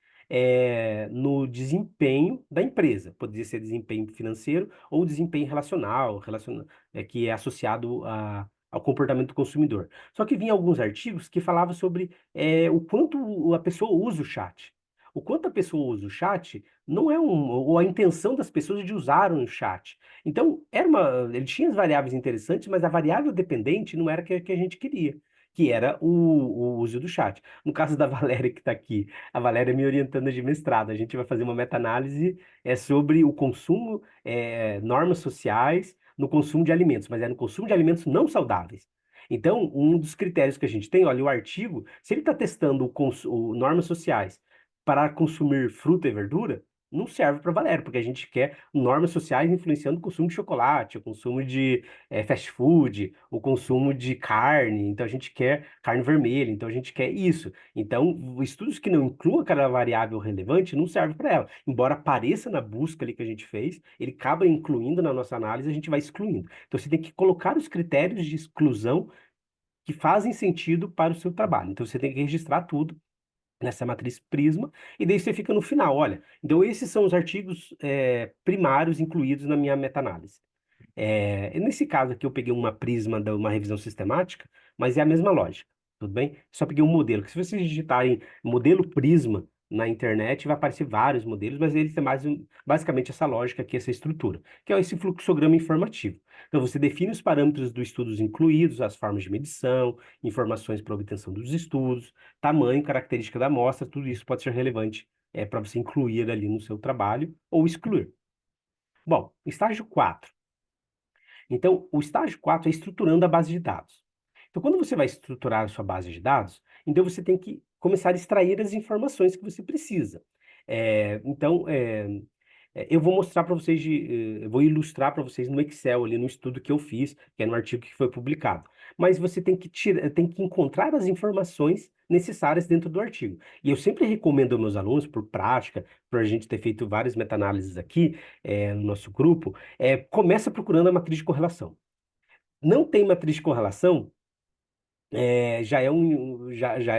no desempenho da empresa. Poderia ser desempenho financeiro ou desempenho relacional, que é associado ao comportamento do consumidor. Só que vinha alguns artigos que falavam sobre o quanto a pessoa usa o chat. O quanto a pessoa usa o chat não é ou a intenção das pessoas de usar o chat. Então, ele tinha as variáveis interessantes, mas a variável dependente não era que a gente queria, que era o uso do chat. No caso da Valéria que está aqui, a Valéria é me orientando de mestrado. A gente vai fazer uma meta-análise sobre o consumo, normas sociais no consumo de alimentos, mas é no consumo de alimentos não saudáveis. Então, um dos critérios que a gente tem, olha, o artigo, se ele está testando normas sociais para consumir fruta e verdura, não serve para Valéria, porque a gente quer normas sociais influenciando o consumo de chocolate, o consumo de fast food, o consumo de carne. Então, a gente quer carne vermelha, então a gente quer isso. Então, estudos que não incluam aquela variável relevante não servem para ela. Embora apareça na busca ali que a gente fez, ele acaba incluindo na nossa análise, a gente vai excluindo. Então, você tem que colocar os critérios de exclusão que fazem sentido para o seu trabalho. Então, você tem que registrar tudo nessa matriz Prisma, e daí você fica no final, olha, então esses são os artigos primários incluídos na minha meta-análise. Nesse caso aqui eu peguei uma Prisma de uma revisão sistemática, mas é a mesma lógica, tudo bem? Só peguei um modelo, que se vocês digitarem modelo Prisma na internet, vai aparecer vários modelos, mas eles têm basicamente essa lógica aqui, essa estrutura, que é esse fluxograma informativo. Então você define os parâmetros dos estudos incluídos, as formas de medição, informações para obtenção dos estudos, tamanho, característica da amostra, tudo isso pode ser relevante para você incluir ali no seu trabalho ou excluir. Bom, estágio 4. Então, o estágio 4 é estruturando a base de dados. Então, quando você vai estruturar a sua base de dados, então você tem que começar a extrair as informações que você precisa. Então, Eu vou mostrar para vocês, eu vou ilustrar para vocês no Excel, ali no estudo que eu fiz, que é no artigo que foi publicado. Mas você tem que tem que encontrar as informações necessárias dentro do artigo. E eu sempre recomendo aos meus alunos, por prática, por a gente ter feito várias meta-análises aqui, no nosso grupo, começa procurando a matriz de correlação. Não tem matriz de correlação, já é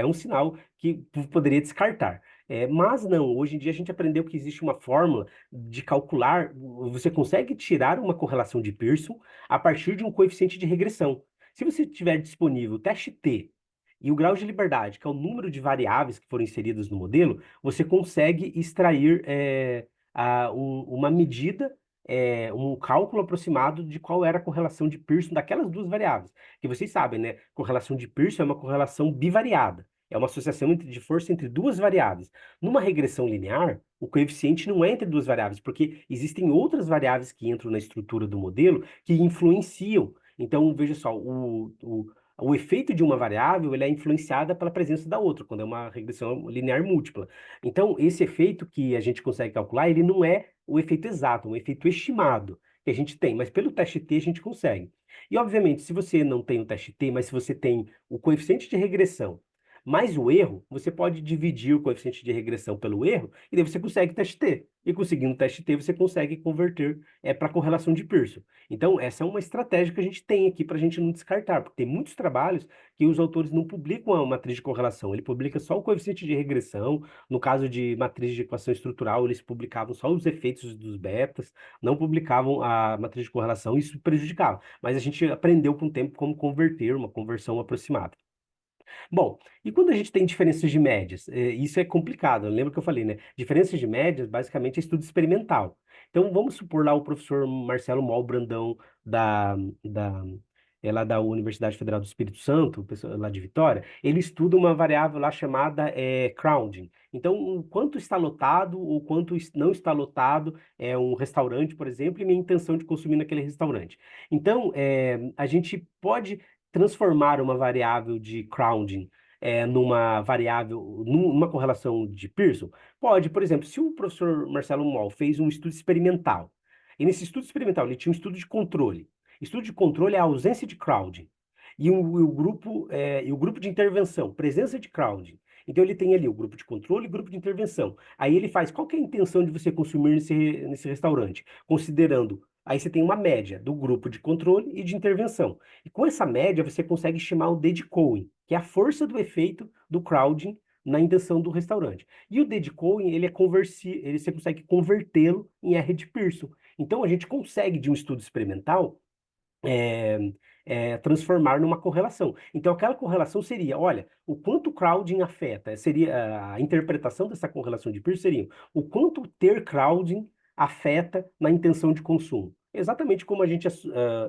um sinal que tu poderia descartar. Mas não, hoje em dia a gente aprendeu que existe uma fórmula de calcular, você consegue tirar uma correlação de Pearson a partir de um coeficiente de regressão. Se você tiver disponível o teste T e o grau de liberdade, que é o número de variáveis que foram inseridas no modelo, você consegue extrair uma medida, um cálculo aproximado de qual era a correlação de Pearson daquelas duas variáveis. Que vocês sabem, né? Correlação de Pearson é uma correlação bivariada. É uma associação de força entre duas variáveis. Numa regressão linear, o coeficiente não é entre duas variáveis, porque existem outras variáveis que entram na estrutura do modelo que influenciam. Então, veja só, o efeito de uma variável ele é influenciada pela presença da outra, quando é uma regressão linear múltipla. Então, esse efeito que a gente consegue calcular, ele não é o efeito exato, é um efeito estimado que a gente tem, mas pelo teste T a gente consegue. E, obviamente, se você não tem o teste T, mas se você tem o coeficiente de regressão mais o erro, você pode dividir o coeficiente de regressão pelo erro, e daí você consegue o teste T. E conseguindo o teste T, você consegue converter para a correlação de Pearson. Então, essa é uma estratégia que a gente tem aqui para a gente não descartar, porque tem muitos trabalhos que os autores não publicam a matriz de correlação, ele publica só o coeficiente de regressão. No caso de matriz de equação estrutural, eles publicavam só os efeitos dos betas, não publicavam a matriz de correlação, e isso prejudicava. Mas a gente aprendeu com o tempo como converter, uma conversão aproximada. Bom, e quando a gente tem diferenças de médias? Isso é complicado. Lembra que eu falei, né? Diferenças de médias, basicamente, é estudo experimental. Então, vamos supor lá o professor Marcelo Mol Brandão, da, lá da Universidade Federal do Espírito Santo, lá de Vitória, ele estuda uma variável lá chamada crowding. Então, o quanto está lotado ou quanto não está lotado é um restaurante, por exemplo, e minha intenção de consumir naquele restaurante. Então, a gente pode transformar uma variável de crowding numa variável, numa correlação de Pearson? Pode, por exemplo, se o professor Marcelo Moll fez um estudo experimental, e nesse estudo experimental ele tinha um estudo de controle. Estudo de controle é a ausência de crowding. E o grupo de intervenção, presença de crowding. Então ele tem ali o grupo de controle e o grupo de intervenção. Aí ele faz qual que é a intenção de você consumir nesse restaurante, considerando. Aí você tem uma média do grupo de controle e de intervenção. E com essa média, você consegue estimar o dead-cooling, que é a força do efeito do crowding na intenção do restaurante. E o dead-cooling, você consegue convertê-lo em R de Pearson. Então, a gente consegue, de um estudo experimental, é, transformar numa correlação. Então, aquela correlação seria, olha, o quanto o crowding afeta, seria a interpretação dessa correlação de Pearson seria o quanto ter crowding afeta na intenção de consumo. Exatamente como a gente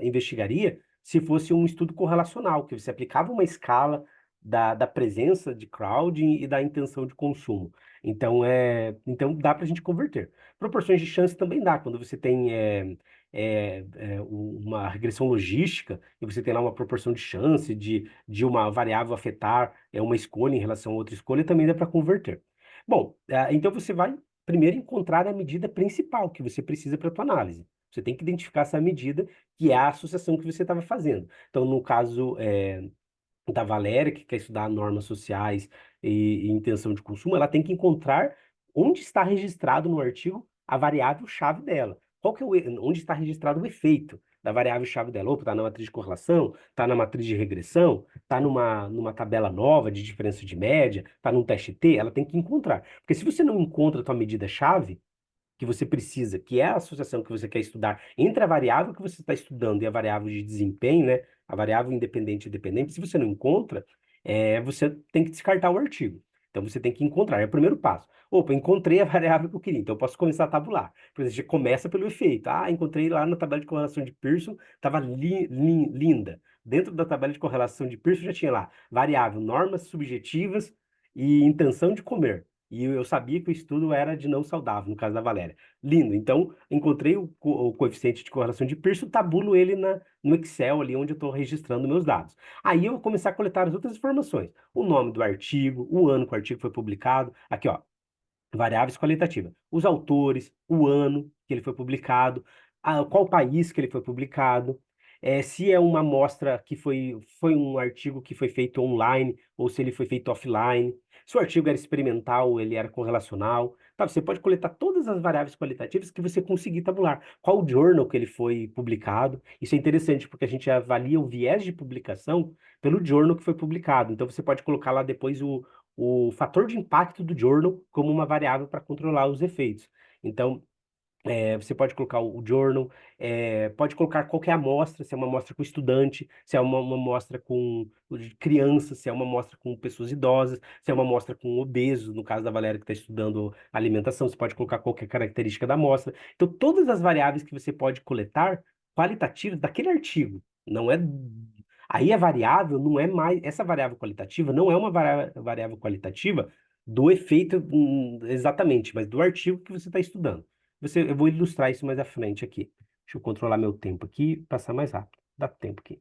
investigaria se fosse um estudo correlacional, que você aplicava uma escala da presença de crowding e da intenção de consumo. Então dá para a gente converter. Proporções de chance também dá, quando você tem uma regressão logística, e você tem lá uma proporção de chance de uma variável afetar uma escolha em relação a outra escolha, também dá para converter. Bom, então você vai primeiro encontrar a medida principal que você precisa para a tua análise. Você tem que identificar essa medida, que é a associação que você estava fazendo. Então, no caso da Valéria, que quer estudar normas sociais e intenção de consumo, ela tem que encontrar onde está registrado no artigo a variável-chave dela. Qual que é onde está registrado o efeito da variável-chave dela? Opa, está na matriz de correlação, está na matriz de regressão, está numa tabela nova de diferença de média, está num teste T, ela tem que encontrar. Porque se você não encontra a tua medida-chave, que você precisa, que é a associação que você quer estudar entre a variável que você está estudando e a variável de desempenho, né? A variável independente e dependente, se você não encontra, você tem que descartar o artigo. Então você tem que encontrar, é o primeiro passo. Opa, encontrei a variável que eu queria, então eu posso começar a tabular. Por exemplo, você começa pelo efeito. Ah, encontrei lá na tabela de correlação de Pearson, estava linda. Dentro da tabela de correlação de Pearson já tinha lá variável, normas subjetivas e intenção de comer. E eu sabia que o estudo era de não saudável, no caso da Valéria. Lindo. Então, encontrei o coeficiente de correlação de Pearson, tabulo ele no Excel, ali onde eu estou registrando meus dados. Aí eu vou começar a coletar as outras informações. O nome do artigo, o ano que o artigo foi publicado. Aqui, ó. Variáveis qualitativas. Os autores, o ano que ele foi publicado, qual país que ele foi publicado, se é uma amostra que foi um artigo que foi feito online ou se ele foi feito offline, se o artigo era experimental ou ele era correlacional. Tá, você pode coletar todas as variáveis qualitativas que você conseguir tabular. Qual o journal que ele foi publicado. Isso é interessante porque a gente avalia o viés de publicação pelo journal que foi publicado. Então você pode colocar lá depois o fator de impacto do journal como uma variável para controlar os efeitos. Então, você pode colocar o journal, pode colocar qualquer amostra, se é uma amostra com estudante, se é uma amostra com crianças, se é uma amostra com pessoas idosas, se é uma amostra com obesos, no caso da Valéria que está estudando alimentação, você pode colocar qualquer característica da amostra. Então, todas as variáveis que você pode coletar qualitativas daquele artigo, não é. Aí a variável não é mais. Essa variável qualitativa não é uma variável qualitativa do efeito exatamente, mas do artigo que você está estudando. Eu vou ilustrar isso mais à frente aqui. Deixa eu controlar meu tempo aqui, passar mais rápido. Dá tempo aqui.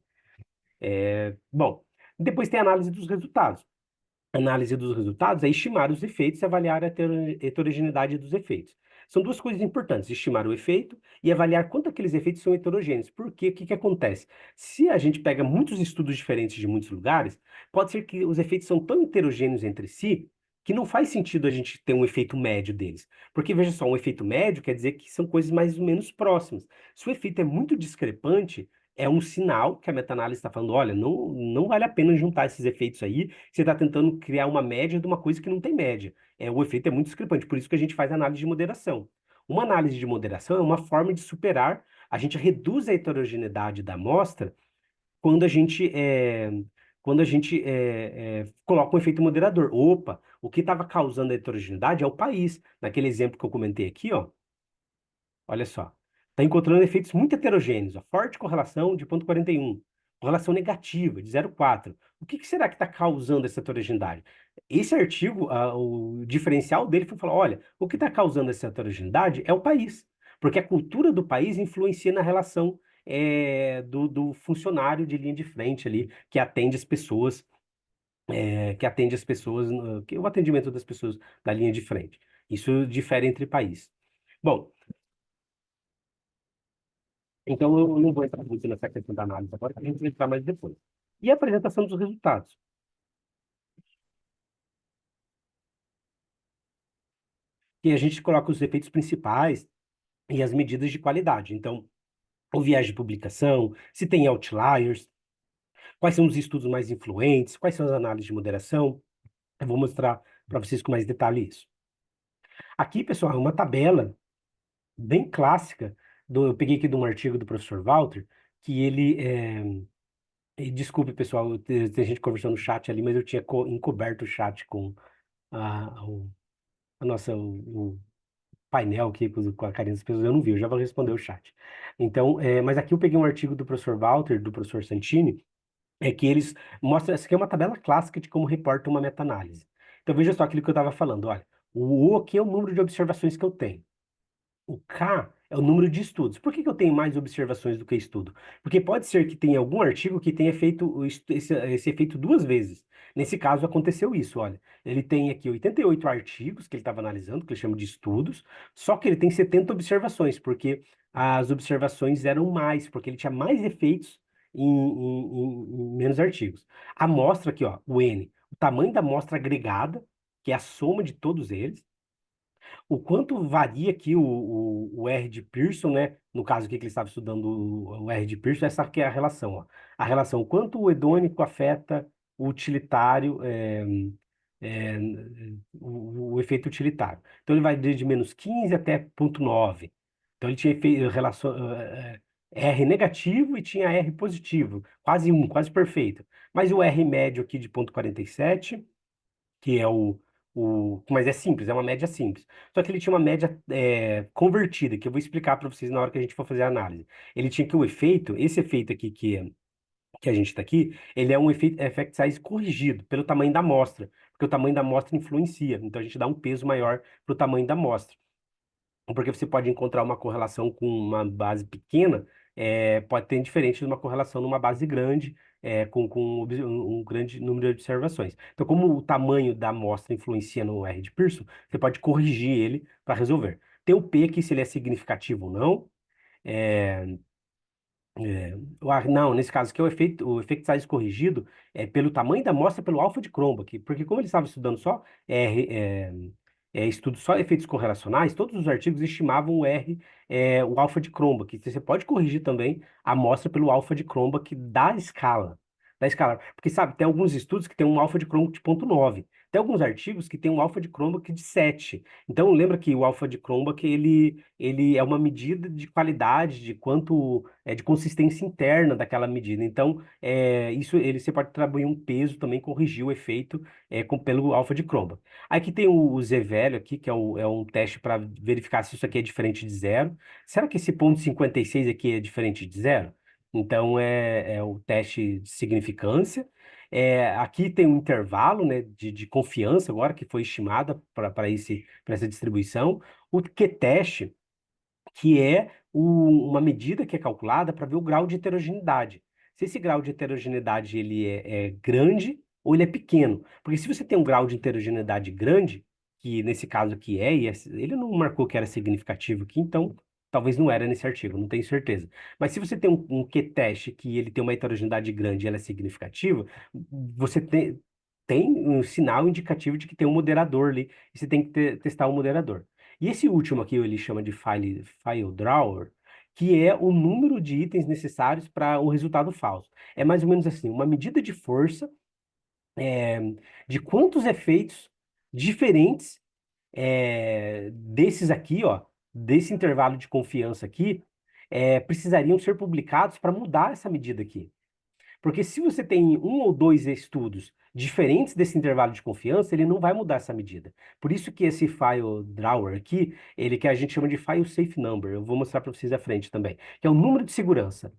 Bom, depois tem a análise dos resultados. Análise dos resultados é estimar os efeitos e avaliar a heterogeneidade dos efeitos. São duas coisas importantes: estimar o efeito e avaliar quanto aqueles efeitos são heterogêneos. Porque o que que acontece? Se a gente pega muitos estudos diferentes de muitos lugares, pode ser que os efeitos são tão heterogêneos entre si que não faz sentido a gente ter um efeito médio deles. Porque, veja só, um efeito médio quer dizer que são coisas mais ou menos próximas. Se o efeito é muito discrepante, é um sinal que a meta-análise está falando: olha, não vale a pena juntar esses efeitos aí, você está tentando criar uma média de uma coisa que não tem média. O efeito é muito discrepante, por isso que a gente faz análise de moderação. Uma análise de moderação é uma forma de superar, a gente reduz a heterogeneidade da amostra quando a gente, coloca um efeito moderador. Opa, o que estava causando a heterogeneidade é o país. Naquele exemplo que eu comentei aqui, ó, olha só. Está encontrando efeitos muito heterogêneos. A forte correlação de 0,41. Correlação negativa de 0,4. O que será que está causando essa heterogeneidade? Esse artigo, o diferencial dele foi falar: olha, o que está causando essa heterogeneidade é o país. Porque a cultura do país influencia na relação do funcionário de linha de frente ali, que atende as pessoas, o atendimento das pessoas da linha de frente. Isso difere entre países. Bom, então, eu não vou entrar muito nessa questão da análise agora, que a gente vai entrar mais depois. E a apresentação dos resultados, que a gente coloca os efeitos principais e as medidas de qualidade. Então, o viés de publicação, se tem outliers, quais são os estudos mais influentes, quais são as análises de moderação. Eu vou mostrar para vocês com mais detalhe isso. Aqui, pessoal, é uma tabela bem clássica, eu peguei aqui de um artigo do professor Walter, que e desculpe, pessoal, tem gente conversando no chat ali, mas eu tinha encoberto o chat com a, o, o painel aqui com a carinha das pessoas, eu não vi, eu já vou responder o chat. Então, mas aqui eu peguei um artigo do professor Walter, do professor Santini, que eles mostram, essa aqui é uma tabela clássica de como reporta uma meta-análise. Então, veja só aquilo que eu estava falando, olha, o O aqui é o número de observações que eu tenho. O K é o número de estudos. Por que que eu tenho mais observações do que estudo? Porque pode ser que tenha algum artigo que tenha feito esse efeito duas vezes. Nesse caso, aconteceu isso, olha. Ele tem aqui 88 artigos que ele estava analisando, que ele chama de estudos, só que ele tem 70 observações, porque as observações eram mais, porque ele tinha mais efeitos em menos artigos. A amostra aqui, ó, o N, o tamanho da amostra agregada, que é a soma de todos eles, o quanto varia aqui o R de Pearson, né? No caso aqui que ele estava estudando o R de Pearson, essa aqui é a relação, ó. A relação, o quanto o hedônico afeta o utilitário, é, o efeito utilitário. Então ele vai desde -15 até 0,9. Então ele tinha relação, R negativo e tinha R positivo, quase um, quase perfeito. Mas o R médio aqui de 0,47, que é mas é simples, é uma média simples. Só que ele tinha uma média convertida, que eu vou explicar para vocês na hora que a gente for fazer a análise. Ele tinha que o efeito, esse efeito aqui que a gente está aqui, ele é um efeito effect size corrigido pelo tamanho da amostra, porque o tamanho da amostra influencia. Então a gente dá um peso maior para o tamanho da amostra. Porque você pode encontrar uma correlação com uma base pequena, pode ter diferente de uma correlação numa base grande, com um grande número de observações. Então, como o tamanho da amostra influencia no R de Pearson, você pode corrigir ele para resolver. Tem o P aqui, se ele é significativo ou não. É, não, nesse caso aqui, o effect size corrigido é pelo tamanho da amostra, pelo alfa de Cronbach, porque como ele estava estudando só estudos só efeitos correlacionais, todos os artigos estimavam o alfa de Cronbach. Você pode corrigir também a amostra pelo alfa de Cronbach da escala, porque sabe, tem alguns estudos que tem um alfa de Cronbach de 0,9. Tem alguns artigos que tem um alfa de Cronbach de 7. Então, lembra que o alfa de Cronbach, ele é uma medida de qualidade, de quanto, de consistência interna daquela medida. Então, você pode atribuir um peso também, corrigir o efeito pelo alfa de Cronbach. Aqui tem o Z-velho aqui, que é um teste para verificar se isso aqui é diferente de zero. Será que esse ponto 56 aqui é diferente de zero? Então, é o teste de significância. Aqui tem um intervalo, né, de confiança agora que foi estimada para essa distribuição. O Q-teste, que é uma medida que é calculada para ver o grau de heterogeneidade. Se esse grau de heterogeneidade ele é grande ou ele é pequeno. Porque se você tem um grau de heterogeneidade grande, que nesse caso aqui ele não marcou que era significativo aqui, então talvez não era nesse artigo, não tenho certeza. Mas se você tem um Q-teste que ele tem uma heterogeneidade grande e ela é significativa, você tem um sinal indicativo de que tem um moderador ali, e você tem que testar o moderador. E esse último aqui ele chama de file drawer, que é o número de itens necessários para o resultado falso. É mais ou menos assim, uma medida de força é, de quantos efeitos diferentes desses aqui, ó, desse intervalo de confiança aqui, precisariam ser publicados para mudar essa medida aqui. Porque se você tem um ou dois estudos diferentes desse intervalo de confiança, ele não vai mudar essa medida. Por isso que esse file drawer aqui, ele que a gente chama de file safe number, eu vou mostrar para vocês à frente também, que é o número de segurança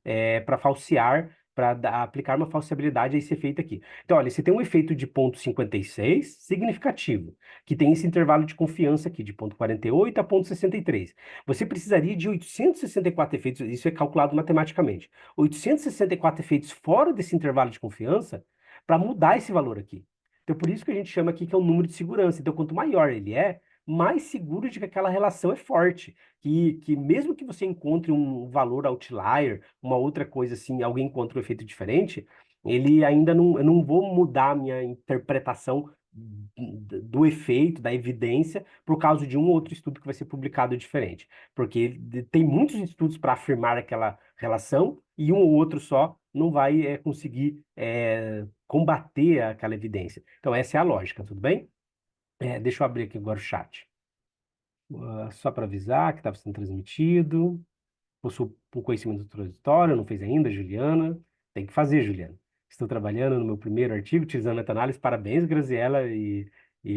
para falsear, para aplicar uma falseabilidade a esse efeito aqui. Então, olha, você tem um efeito de 0,56 significativo, que tem esse intervalo de confiança aqui, de 0,48 a 0,63. Você precisaria de 864 efeitos, isso é calculado matematicamente. 864 efeitos fora desse intervalo de confiança para mudar esse valor aqui. Então, por isso que a gente chama aqui que é um número de segurança. Então, quanto maior ele é, mais seguro de que aquela relação é forte. Que mesmo que você encontre um valor outlier, uma outra coisa assim, alguém encontre um efeito diferente, ele ainda não, eu não vou mudar a minha interpretação do efeito, da evidência, por causa de um ou outro estudo que vai ser publicado diferente. Porque tem muitos estudos para afirmar aquela relação e um ou outro só não vai conseguir combater aquela evidência. Então, essa é a lógica, tudo bem? Deixa eu abrir aqui agora o chat. Só para avisar que estava sendo transmitido. Possuo um conhecimento introdutório, não fez ainda, Juliana. Tem que fazer, Juliana. Estou trabalhando no meu primeiro artigo utilizando meta-análise. Parabéns, Graziela, e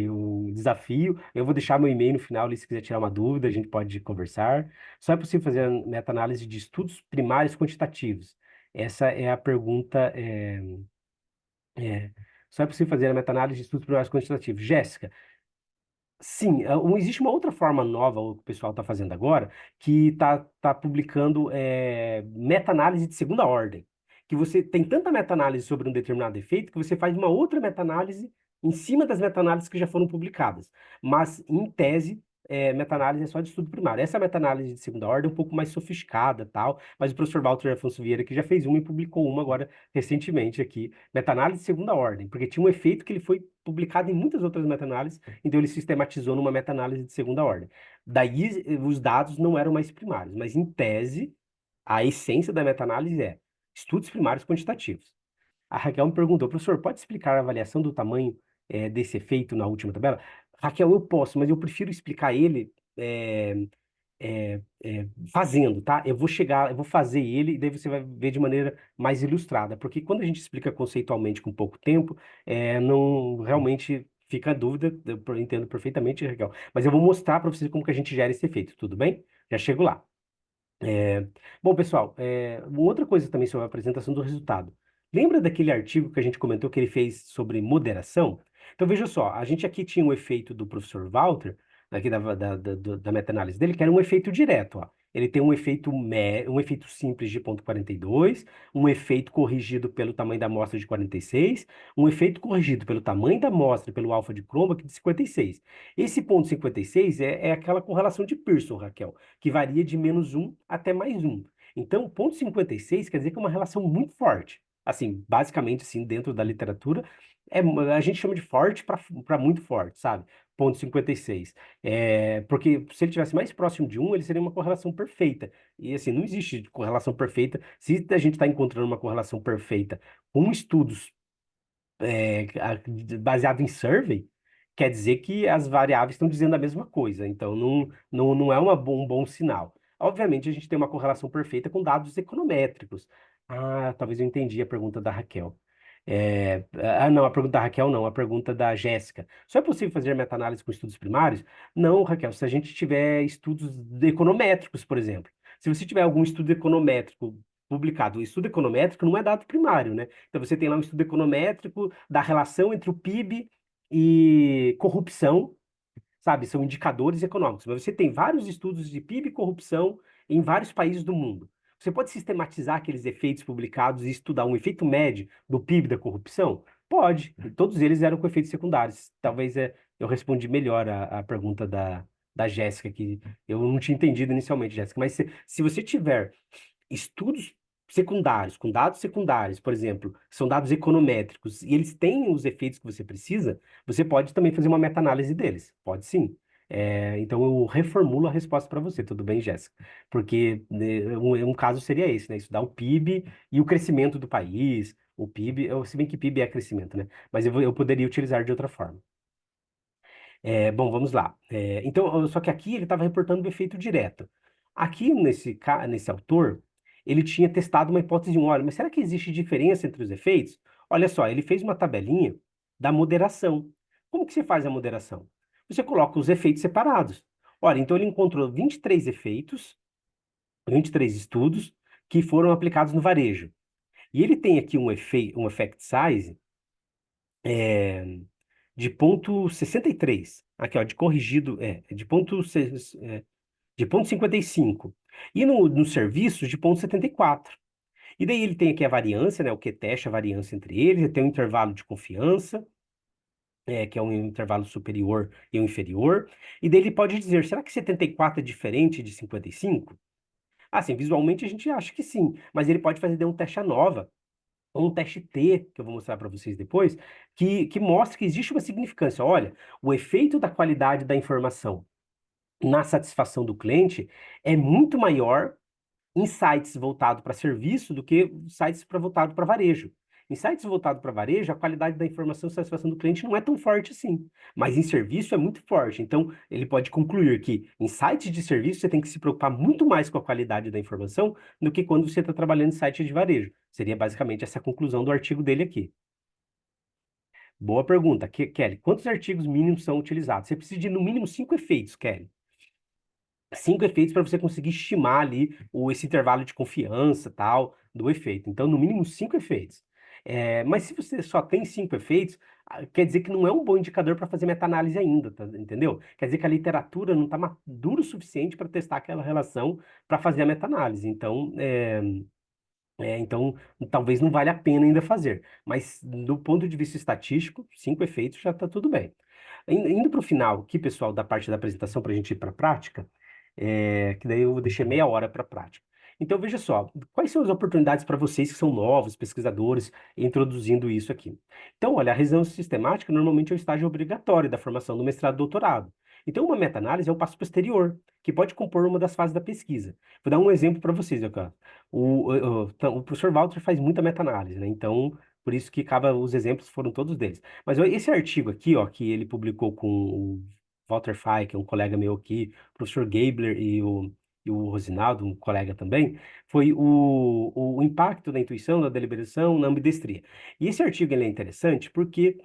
o desafio. Eu vou deixar meu e-mail no final ali, se quiser tirar uma dúvida, a gente pode conversar. Só é possível fazer a meta-análise de estudos primários quantitativos. Essa é a pergunta. É, só é possível fazer a meta-análise de estudos primários quantitativos. Jéssica, sim, existe uma outra forma nova, o que o pessoal está fazendo agora, que tá publicando meta-análise de segunda ordem. Que você tem tanta meta-análise sobre um determinado efeito que você faz uma outra meta-análise em cima das meta-análises que já foram publicadas. Mas, em tese, meta-análise é só de estudo primário. Essa meta-análise de segunda ordem é um pouco mais sofisticada, tal, mas o professor Walter Afonso Vieira que já fez uma e publicou uma agora recentemente aqui, meta-análise de segunda ordem, porque tinha um efeito que ele foi publicado em muitas outras meta-análises, então ele sistematizou numa meta-análise de segunda ordem. Daí os dados não eram mais primários, mas em tese, a essência da meta-análise é estudos primários quantitativos. A Raquel me perguntou, professor, pode explicar a avaliação do tamanho desse efeito na última tabela? Raquel, eu posso, mas eu prefiro explicar ele fazendo, tá? Eu vou fazer ele e daí você vai ver de maneira mais ilustrada, porque quando a gente explica conceitualmente com pouco tempo, não realmente fica a dúvida, eu entendo perfeitamente, Raquel, mas eu vou mostrar para vocês como que a gente gera esse efeito, tudo bem? Já chego lá. Bom, pessoal, uma outra coisa também sobre a apresentação do resultado. Lembra daquele artigo que a gente comentou que ele fez sobre moderação? Então, veja só, a gente aqui tinha o efeito do professor Walter, aqui da meta-análise dele, que era um efeito direto, ó. ele tem um efeito simples de 0,42, um efeito corrigido pelo tamanho da amostra de 46, um efeito corrigido pelo tamanho da amostra e pelo alfa de Cronbach de 56. Esse ponto 56 é aquela correlação de Pearson, Raquel, que varia de -1 até +1. Então, ponto 56 quer dizer que é uma relação muito forte. Assim, basicamente, assim, dentro da literatura, a gente chama de forte para muito forte, sabe? Ponto 56. Porque se ele tivesse mais próximo de um, ele seria uma correlação perfeita. E assim, não existe correlação perfeita. Se a gente está encontrando uma correlação perfeita com estudos baseado em survey, quer dizer que as variáveis estão dizendo a mesma coisa. Então, não é um bom sinal. Obviamente, a gente tem uma correlação perfeita com dados econométricos. Ah, talvez eu entendi a pergunta da Raquel. Não, a pergunta da Raquel não, a pergunta da Jéssica. Só é possível fazer meta-análise com estudos primários? Não, Raquel, se a gente tiver estudos econométricos, por exemplo. Se você tiver algum estudo econométrico publicado, o estudo econométrico não é dado primário, né? Então você tem lá um estudo econométrico da relação entre o PIB e corrupção, sabe? São indicadores econômicos. Mas você tem vários estudos de PIB e corrupção em vários países do mundo. Você pode sistematizar aqueles efeitos publicados e estudar um efeito médio do PIB da corrupção? Pode. E todos eles eram com efeitos secundários. Talvez eu respondi melhor a pergunta da Jéssica, que eu não tinha entendido inicialmente, Jéssica. Mas se você tiver estudos secundários, com dados secundários, por exemplo, que são dados econométricos, e eles têm os efeitos que você precisa, você pode também fazer uma meta-análise deles. Pode sim. Então eu reformulo a resposta para você, tudo bem, Jéssica? Porque né, um caso seria esse, né? Estudar o PIB e o crescimento do país, o PIB, se bem que PIB é crescimento, né? Mas eu poderia utilizar de outra forma. Bom, vamos lá. Então, só que aqui ele estava reportando o efeito direto. Aqui nesse autor, ele tinha testado uma hipótese de olha, mas será que existe diferença entre os efeitos? Olha só, ele fez uma tabelinha da moderação. Como que você faz a moderação? Você coloca os efeitos separados. Olha, então ele encontrou 23 efeitos, 23 estudos que foram aplicados no varejo. E ele tem aqui um effect size é, de ponto 63. Aqui, ó, de corrigido, de ponto 55. E no serviço, de ponto 74. E daí ele tem aqui a variância, né, o que testa a variância entre eles, ele tem um intervalo de confiança, que é um intervalo superior e um inferior. E daí ele pode dizer, será que 74 é diferente de 55? Assim, visualmente a gente acha que sim, mas ele pode fazer daí um teste ANOVA, ou um teste T, que eu vou mostrar para vocês depois, que mostra que existe uma significância. Olha, o efeito da qualidade da informação na satisfação do cliente é muito maior em sites voltados para serviço do que sites voltados para varejo. Em sites voltados para varejo, a qualidade da informação e satisfação do cliente não é tão forte assim, mas em serviço é muito forte. Então, ele pode concluir que em sites de serviço você tem que se preocupar muito mais com a qualidade da informação do que quando você está trabalhando em site de varejo. Seria basicamente essa conclusão do artigo dele aqui. Boa pergunta, Kelly. Quantos artigos mínimos são utilizados? Você precisa de no mínimo 5 efeitos, Kelly. 5 efeitos para você conseguir estimar ali esse intervalo de confiança tal do efeito. Então, no mínimo 5 efeitos. Mas se você só tem 5 efeitos, quer dizer que não é um bom indicador para fazer meta-análise ainda, tá, entendeu? Quer dizer que a literatura não está madura o suficiente para testar aquela relação para fazer a meta-análise. Então, talvez não valha a pena ainda fazer. Mas, do ponto de vista estatístico, 5 efeitos já está tudo bem. Indo para o final aqui, pessoal, da parte da apresentação, para a gente ir para a prática, que daí eu deixei meia hora para a prática. Então, veja só, quais são as oportunidades para vocês que são novos, pesquisadores, introduzindo isso aqui? Então, olha, a revisão sistemática normalmente é o estágio obrigatório da formação do mestrado e doutorado. Então, uma meta-análise é o passo posterior, que pode compor uma das fases da pesquisa. Vou dar um exemplo para vocês, aqui, ó. Então, o professor Walter faz muita meta-análise, né? Então, por isso que os exemplos foram todos deles. Mas ó, esse artigo aqui, ó, que ele publicou com o Walter Fay, que é um colega meu aqui, o professor Gabler e o Rosinaldo, um colega também, foi o impacto da intuição, da deliberação na ambidestria. E esse artigo ele é interessante porque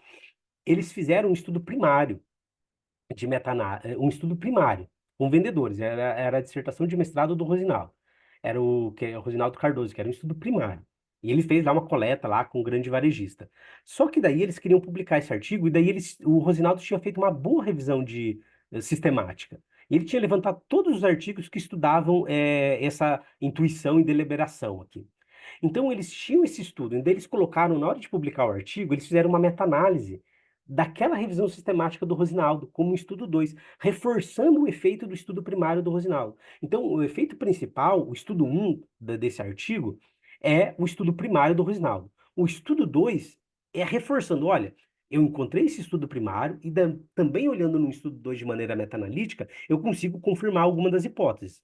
eles fizeram um estudo primário de um estudo primário com vendedores. Era a dissertação de mestrado do Rosinaldo. É o Rosinaldo Cardoso, que era um estudo primário. E ele fez lá uma coleta lá com um grande varejista. Só que daí eles queriam publicar esse artigo, e daí o Rosinaldo tinha feito uma boa revisão sistemática. E ele tinha levantado todos os artigos que estudavam essa intuição e deliberação aqui. Então, eles tinham esse estudo, então eles colocaram, na hora de publicar o artigo, eles fizeram uma meta-análise daquela revisão sistemática do Rosinaldo, como um estudo 2, reforçando o efeito do estudo primário do Rosinaldo. Então, o efeito principal, o estudo um desse artigo, é o estudo primário do Rosinaldo. O estudo 2 é reforçando, olha, eu encontrei esse estudo primário e também olhando no estudo 2 de maneira meta-analítica, eu consigo confirmar alguma das hipóteses.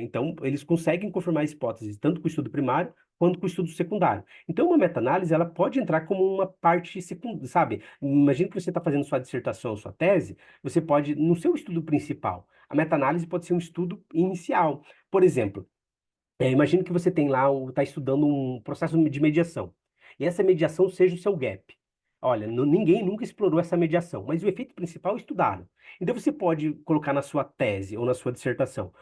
Então, eles conseguem confirmar as hipóteses tanto com o estudo primário quanto com o estudo secundário. Então, uma meta-análise, ela pode entrar como uma parte secundária, sabe? Imagina que você está fazendo sua dissertação, sua tese, você pode, no seu estudo principal, a meta-análise pode ser um estudo inicial. Por exemplo, imagina que você tem lá, está estudando um processo de mediação. E essa mediação seja o seu gap. Olha, ninguém nunca explorou essa mediação, mas o efeito principal é estudaram. Então você pode colocar na sua tese ou na sua dissertação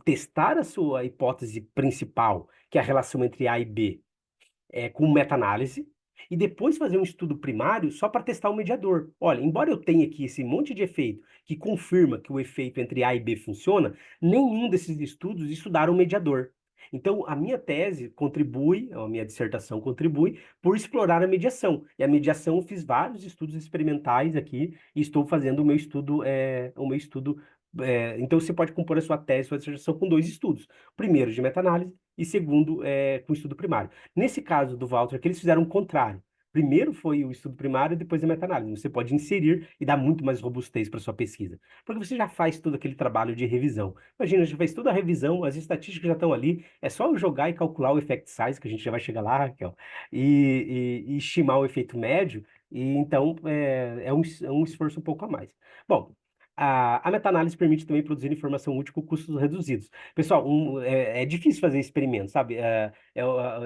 testar a sua hipótese principal, que é a relação entre A e B, com meta-análise, e depois fazer um estudo primário só para testar o mediador. Olha, embora eu tenha aqui esse monte de efeito que confirma que o efeito entre A e B funciona, nenhum desses estudos estudaram o mediador. Então, a minha tese contribui, a minha dissertação contribui por explorar a mediação. E a mediação eu fiz vários estudos experimentais aqui e estou fazendo então, você pode compor a sua tese, sua dissertação com dois estudos. Primeiro, de meta-análise, e segundo, com estudo primário. Nesse caso do Walter, aqui eles fizeram o contrário. Primeiro foi o estudo primário e depois a meta-análise. Você pode inserir e dar muito mais robustez para sua pesquisa. Porque você já faz todo aquele trabalho de revisão. Imagina, já fez toda a revisão, as estatísticas já estão ali, é só eu jogar e calcular o effect size, que a gente já vai chegar lá, Raquel, e estimar o efeito médio, e então é um esforço um pouco a mais. Bom, a meta-análise permite também produzir informação útil com custos reduzidos. Pessoal, é difícil fazer experimento, sabe?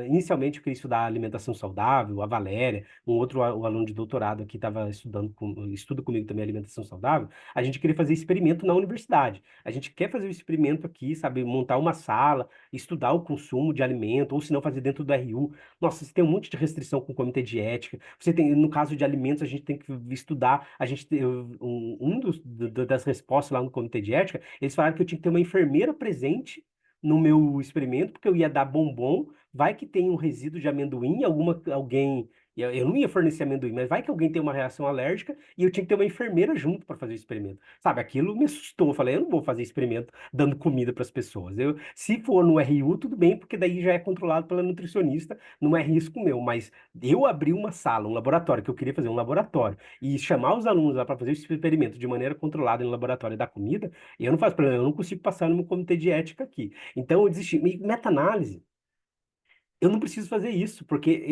Inicialmente eu queria estudar alimentação saudável, a Valéria, o aluno de doutorado aqui estava estuda comigo também alimentação saudável. A gente queria fazer experimento na universidade. A gente quer fazer o experimento aqui, sabe? Montar uma sala, estudar o consumo de alimento, ou se não fazer dentro do RU. Nossa, você tem um monte de restrição com o comitê de ética. Você tem, no caso de alimentos, a gente tem que estudar. Das respostas lá no comitê de ética, eles falaram que eu tinha que ter uma enfermeira presente no meu experimento, porque eu ia dar bombom, vai que tem um resíduo de amendoim, alguém, eu não ia fornecer amendoim, mas vai que alguém tem uma reação alérgica e eu tinha que ter uma enfermeira junto para fazer o experimento. Sabe, aquilo me assustou. Eu falei, eu não vou fazer experimento dando comida para as pessoas. Se for no RU, tudo bem, porque daí já é controlado pela nutricionista, não é risco meu, mas eu abri uma sala, um laboratório, que eu queria fazer um laboratório, e chamar os alunos lá para fazer esse experimento de maneira controlada no laboratório da comida, eu não faço problema, eu não consigo passar no meu comitê de ética aqui. Então, eu desisti. Meta-análise, eu não preciso fazer isso, porque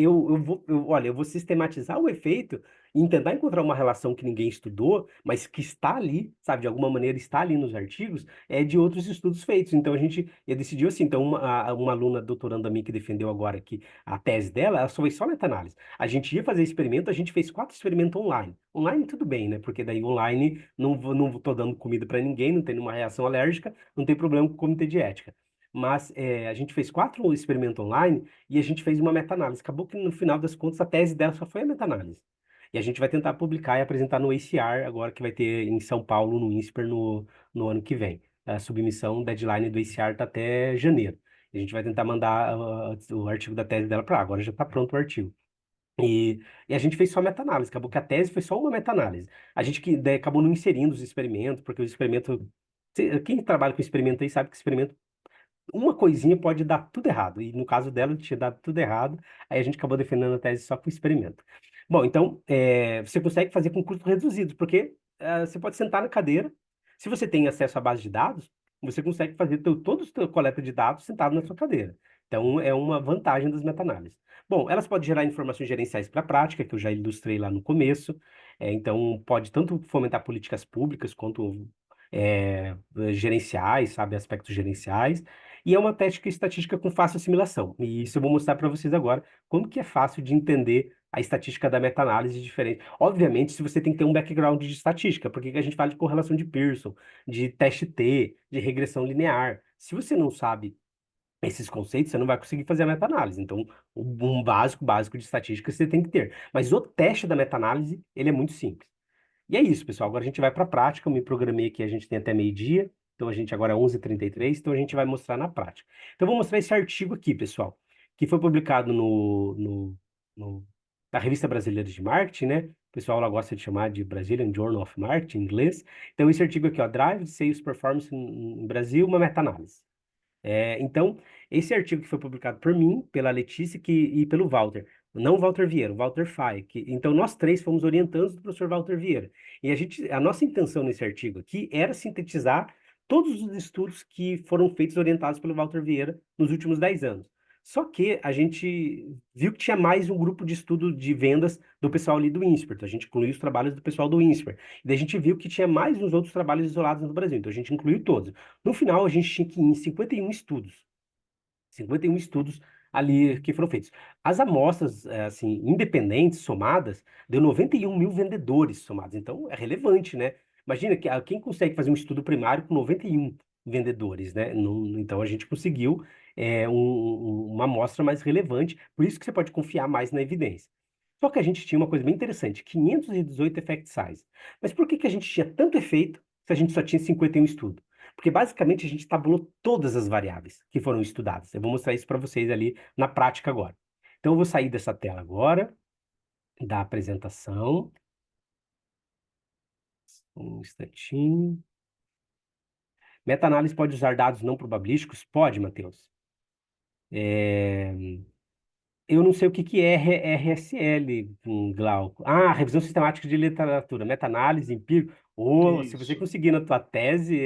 olha, eu vou sistematizar o efeito e tentar encontrar uma relação que ninguém estudou, mas que está ali, sabe, de alguma maneira está ali nos artigos, de outros estudos feitos. Então eu decidiu assim, então uma aluna doutoranda minha que defendeu agora aqui a tese dela, ela só fez só meta-análise. A gente ia fazer experimento, a gente fez 4 experimentos online. Online tudo bem, né? Porque daí online não tô dando comida para ninguém, não tem nenhuma reação alérgica, não tem problema com o comitê de ética. Mas a gente fez 4 experimentos online e a gente fez uma meta-análise. Acabou que no final das contas a tese dela só foi a meta-análise. E a gente vai tentar publicar e apresentar no ACR, agora que vai ter em São Paulo, no INSPER, no ano que vem. A submissão, deadline do ACR está até janeiro. A gente vai tentar mandar o artigo da tese dela para lá. Agora já está pronto o artigo. E a gente fez só meta-análise. Acabou que a tese foi só uma meta-análise. A gente daí acabou não inserindo os experimentos, porque os experimentos. Quem trabalha com experimento aí sabe que experimento uma coisinha pode dar tudo errado. E no caso dela, tinha dado tudo errado. Aí a gente acabou defendendo a tese só com experimento. Bom, então, você consegue fazer com custos reduzidos, porque você pode sentar na cadeira. Se você tem acesso à base de dados, você consegue fazer toda a sua coleta de dados sentado na sua cadeira. Então, é uma vantagem das meta-análises. Bom, elas podem gerar informações gerenciais para a prática, que eu já ilustrei lá no começo. Então, pode tanto fomentar políticas públicas quanto gerenciais, sabe, aspectos gerenciais. E é uma técnica estatística com fácil assimilação. E isso eu vou mostrar para vocês agora como que é fácil de entender a estatística da meta-análise diferente. Obviamente, se você tem que ter um background de estatística, porque a gente fala de correlação de Pearson, de teste T, de regressão linear. Se você não sabe esses conceitos, você não vai conseguir fazer a meta-análise. Então, um básico de estatística você tem que ter. Mas o teste da meta-análise, ele é muito simples. E é isso, pessoal. Agora a gente vai para a prática. Eu me programei aqui, a gente tem até meio-dia. Então a gente agora é 11h33, então a gente vai mostrar na prática. Então eu vou mostrar esse artigo aqui, pessoal, que foi publicado no- na Revista Brasileira de Marketing, né? O pessoal lá gosta de chamar de Brazilian Journal of Marketing, em inglês. Então esse artigo aqui, ó, Drive Sales Performance no Brasil, uma meta-análise. Então, esse artigo que foi publicado por mim, pela Letícia e pelo Walter, não o Walter Vieira, o Walter Fay, então nós três fomos orientandos do professor Walter Vieira. E a nossa intenção nesse artigo aqui era sintetizar todos os estudos que foram feitos orientados pelo Walter Vieira nos últimos 10 anos. Só que a gente viu que tinha mais um grupo de estudo de vendas do pessoal ali do INSPER. Então, a gente incluiu os trabalhos do pessoal do INSPER. E daí a gente viu que tinha mais uns outros trabalhos isolados no Brasil. Então, a gente incluiu todos. No final, a gente tinha que ir em 51 estudos. 51 estudos ali que foram feitos. As amostras, assim, independentes, somadas, deu 91 mil vendedores somados. Então, é relevante, né? Imagina que quem consegue fazer um estudo primário com 91 vendedores, né? Então, a gente conseguiu uma amostra mais relevante. Por isso que você pode confiar mais na evidência. Só que a gente tinha uma coisa bem interessante, 518 effect size. Mas por que que a gente tinha tanto efeito se a gente só tinha 51 estudos? Porque basicamente a gente tabulou todas as variáveis que foram estudadas. Eu vou mostrar isso para vocês ali na prática agora. Então eu vou sair dessa tela agora, da apresentação. Um instantinho. Meta-análise pode usar dados não probabilísticos? Pode, Matheus. É, Eu não sei o que que é RSL, Glauco. Ah, revisão sistemática de literatura, meta-análise, empírico. Ou se você Isso. conseguir na tua tese,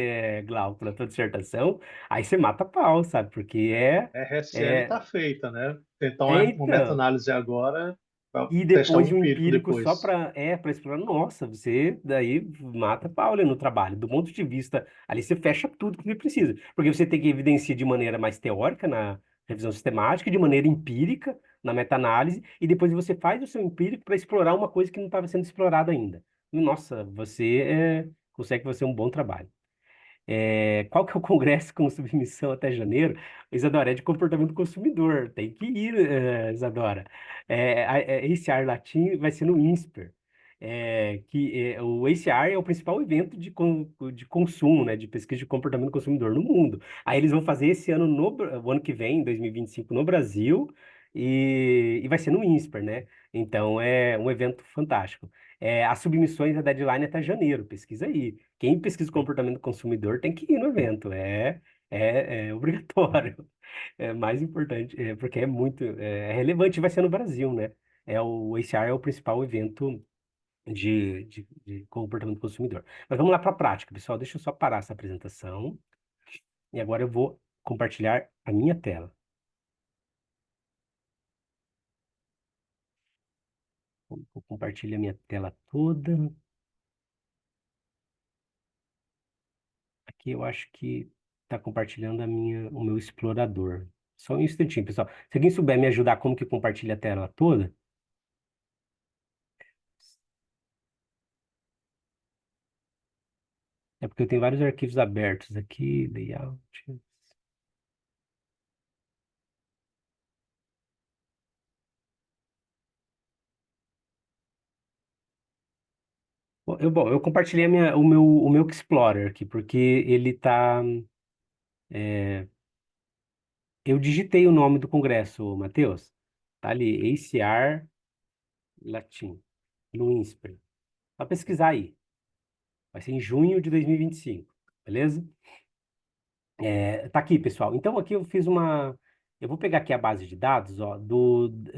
Glauco, na tua dissertação, aí você mata pau, sabe? Porque RSL é, está feita, né? Então, uma então, meta-análise agora para e testar o depois um empírico empírico só depois. para explorar. Nossa, você daí mata pau ali no trabalho. Do ponto de vista, ali você fecha tudo que você precisa. Porque você tem que evidenciar de maneira mais teórica na revisão sistemática, de maneira empírica na meta-análise, e depois você faz o seu empírico para explorar uma coisa que não estava sendo explorada ainda. E, nossa, você consegue fazer um bom trabalho. Qual que é o congresso com submissão até janeiro? Isadora, é de comportamento do consumidor. Tem que ir, Isadora. Esse AR Latim vai ser no INSPER. O ACR é o principal evento de consumo, né, de pesquisa de comportamento do consumidor no mundo. Aí eles vão fazer esse ano, o ano que vem, em 2025, no Brasil, e vai ser no INSPER, né? Então é um evento fantástico. As submissões, a deadline é até janeiro, pesquisa aí. Quem pesquisa o comportamento do consumidor tem que ir no evento, é obrigatório. É mais importante, porque é relevante, vai ser no Brasil, né? O ACR é o principal evento de comportamento do consumidor. Mas vamos lá para a prática, pessoal. Deixa eu só parar essa apresentação e agora eu vou compartilhar a minha tela. Vou compartilhar a minha tela toda. Aqui eu acho que está compartilhando o meu explorador. Só um instantinho, pessoal. Se alguém souber me ajudar como que compartilha a tela toda, é porque eu tenho vários arquivos abertos aqui, layout. Bom, eu compartilhei o meu Explorer aqui, porque ele tá. Eu digitei o nome do congresso, Matheus. Tá ali, ACR Latim, no INSPER. Vai pesquisar aí. Vai ser em junho de 2025, beleza? Tá aqui, pessoal. Então, aqui eu fiz uma. Eu vou pegar aqui a base de dados, ó,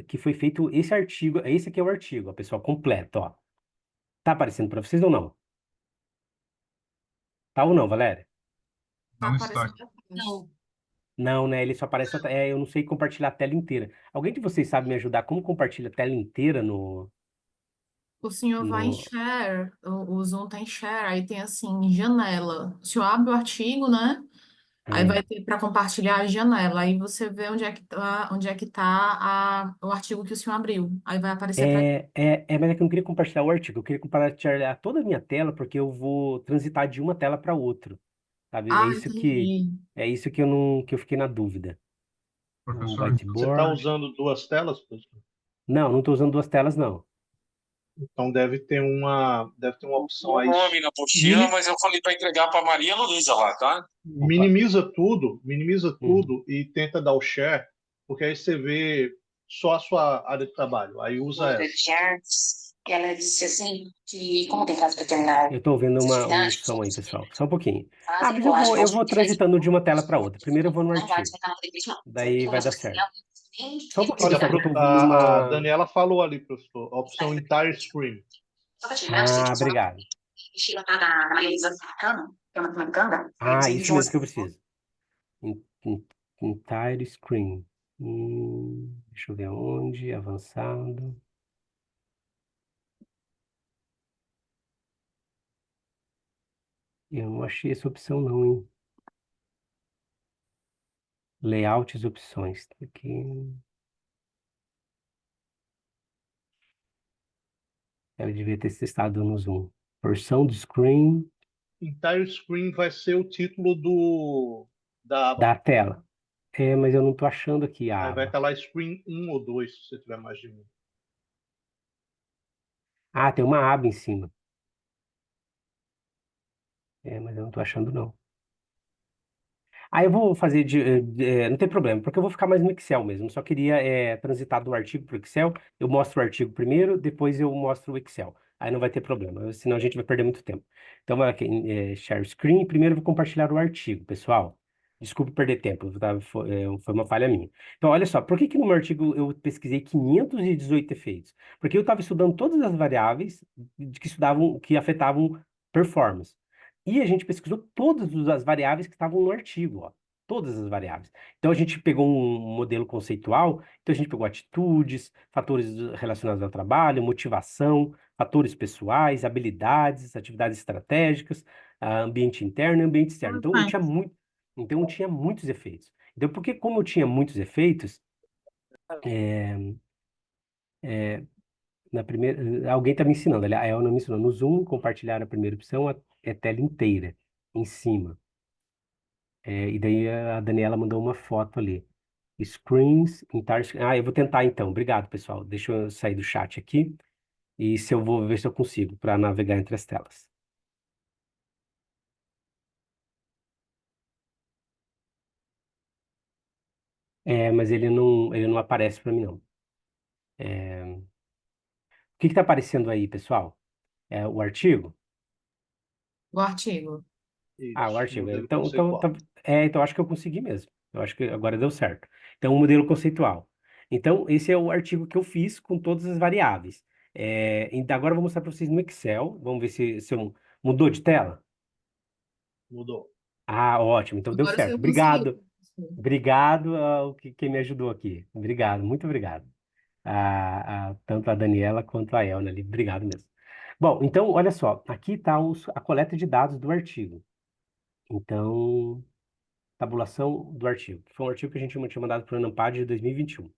que foi feito esse artigo. Esse aqui é o artigo, ó, pessoal, completo, ó. Tá aparecendo para vocês ou não? Tá ou não, Valéria? Tá Não está aparecendo aqui. pra Não. Não, né? Ele só aparece. Eu não sei compartilhar a tela inteira. Alguém de vocês sabe me ajudar? Como compartilha a tela inteira no. O senhor vai em no... share, o Zoom tá em share, aí tem assim, janela. O senhor abre o artigo, né? Aí Ah, vai ter para compartilhar a janela. Aí você vê onde é que tá o artigo que o senhor abriu. Aí vai aparecer para. mas é que eu não queria compartilhar o artigo. Eu queria compartilhar toda a minha tela, porque eu vou transitar de uma tela para outra. Sabe? Ah, entendi. É isso que que eu fiquei na dúvida. O Você está whiteboard. usando duas telas, professor? Não, não estou usando duas telas, não. Então deve ter uma opção O aí. nome na apostila, mas eu falei para entregar para Maria Luísa lá, tá? Minimiza Uhum. tudo e tenta dar o share, porque aí você vê só a sua área de trabalho. Aí usa essa. Ela disse assim que, como tem prazo para terminar Eu estou vendo as um atividades, som aí, pessoal. Só um pouquinho. Ah, fazem mas eu colagem vou, para eu os vou diferentes. transitando de uma tela para outra. Primeiro eu vou no Não vai artigo. descontar nada depois, não. Daí vai dar certo. Só um pouquinho, Olha, pessoal, que eu estou ouvindo a uma. Daniela falou ali, professor, a opção Entire Screen. Só para te lembrar, você Ah, que só obrigado. estilo da Maria Luísa Cano, que é uma canga, aí Ah, você isso enjoa. mesmo que eu preciso. Entire screen. Deixa eu ver aonde. Avançado. Eu não achei essa opção não, hein? Layouts, opções. Tá aqui. Ela devia ter testado no Zoom. Porção do screen Entire Screen vai ser o título da aba. da tela. É, mas eu não estou achando aqui a Aí vai aba. estar lá Screen 1 ou 2, se você tiver mais de um. Ah, tem uma aba em cima. É, mas eu não estou achando não. Ah, eu vou fazer não tem problema, porque eu vou ficar mais no Excel mesmo. Só queria transitar do artigo para o Excel. Eu mostro o artigo primeiro, depois eu mostro o Excel. Aí não vai ter problema, senão a gente vai perder muito tempo. Então, vai aqui, share screen. Primeiro eu vou compartilhar o artigo, pessoal. Desculpe perder tempo, tá? Foi uma falha minha. Então, olha só, por que que no meu artigo eu pesquisei 518 efeitos? Porque eu estava estudando todas as variáveis que afetavam performance. E a gente pesquisou todas as variáveis que estavam no artigo, ó, todas as variáveis. Então a gente pegou um modelo conceitual, então a gente pegou atitudes, fatores relacionados ao trabalho, motivação, fatores pessoais, habilidades, atividades estratégicas, ambiente interno e ambiente externo. Então eu tinha muitos efeitos. Então, porque como eu tinha muitos efeitos, na primeira, alguém está me ensinando, aliás, a Elna me ensinou, no Zoom, compartilhar a primeira opção é tela inteira, em cima. E daí a Daniela mandou uma foto ali. Screens, entire screen. Ah, eu vou tentar então. Obrigado, pessoal. Deixa eu sair do chat aqui e se eu vou ver se eu consigo para navegar entre as telas. Mas ele não aparece para mim, não. O que está aparecendo aí, pessoal? É o artigo? O artigo. Ah, o Isso, artigo. modelo Então, conceitual. então acho que eu consegui mesmo. Eu acho que agora deu certo. Então, o modelo conceitual. Então, esse é o artigo que eu fiz com todas as variáveis. Então, agora eu vou mostrar para vocês no Excel. Vamos ver se eu mudou de tela. Mudou. Ah, ótimo. Então deu Agora o certo. senhor conseguiu, Obrigado. professor. Obrigado ao quem me ajudou aqui. Obrigado, muito obrigado. Tanto a Daniela quanto a Elna ali. Obrigado mesmo. Bom, então, olha só. Aqui está a coleta de dados do artigo. Então, tabulação do artigo. Foi um artigo que a gente tinha mandado para o Enampad de 2021.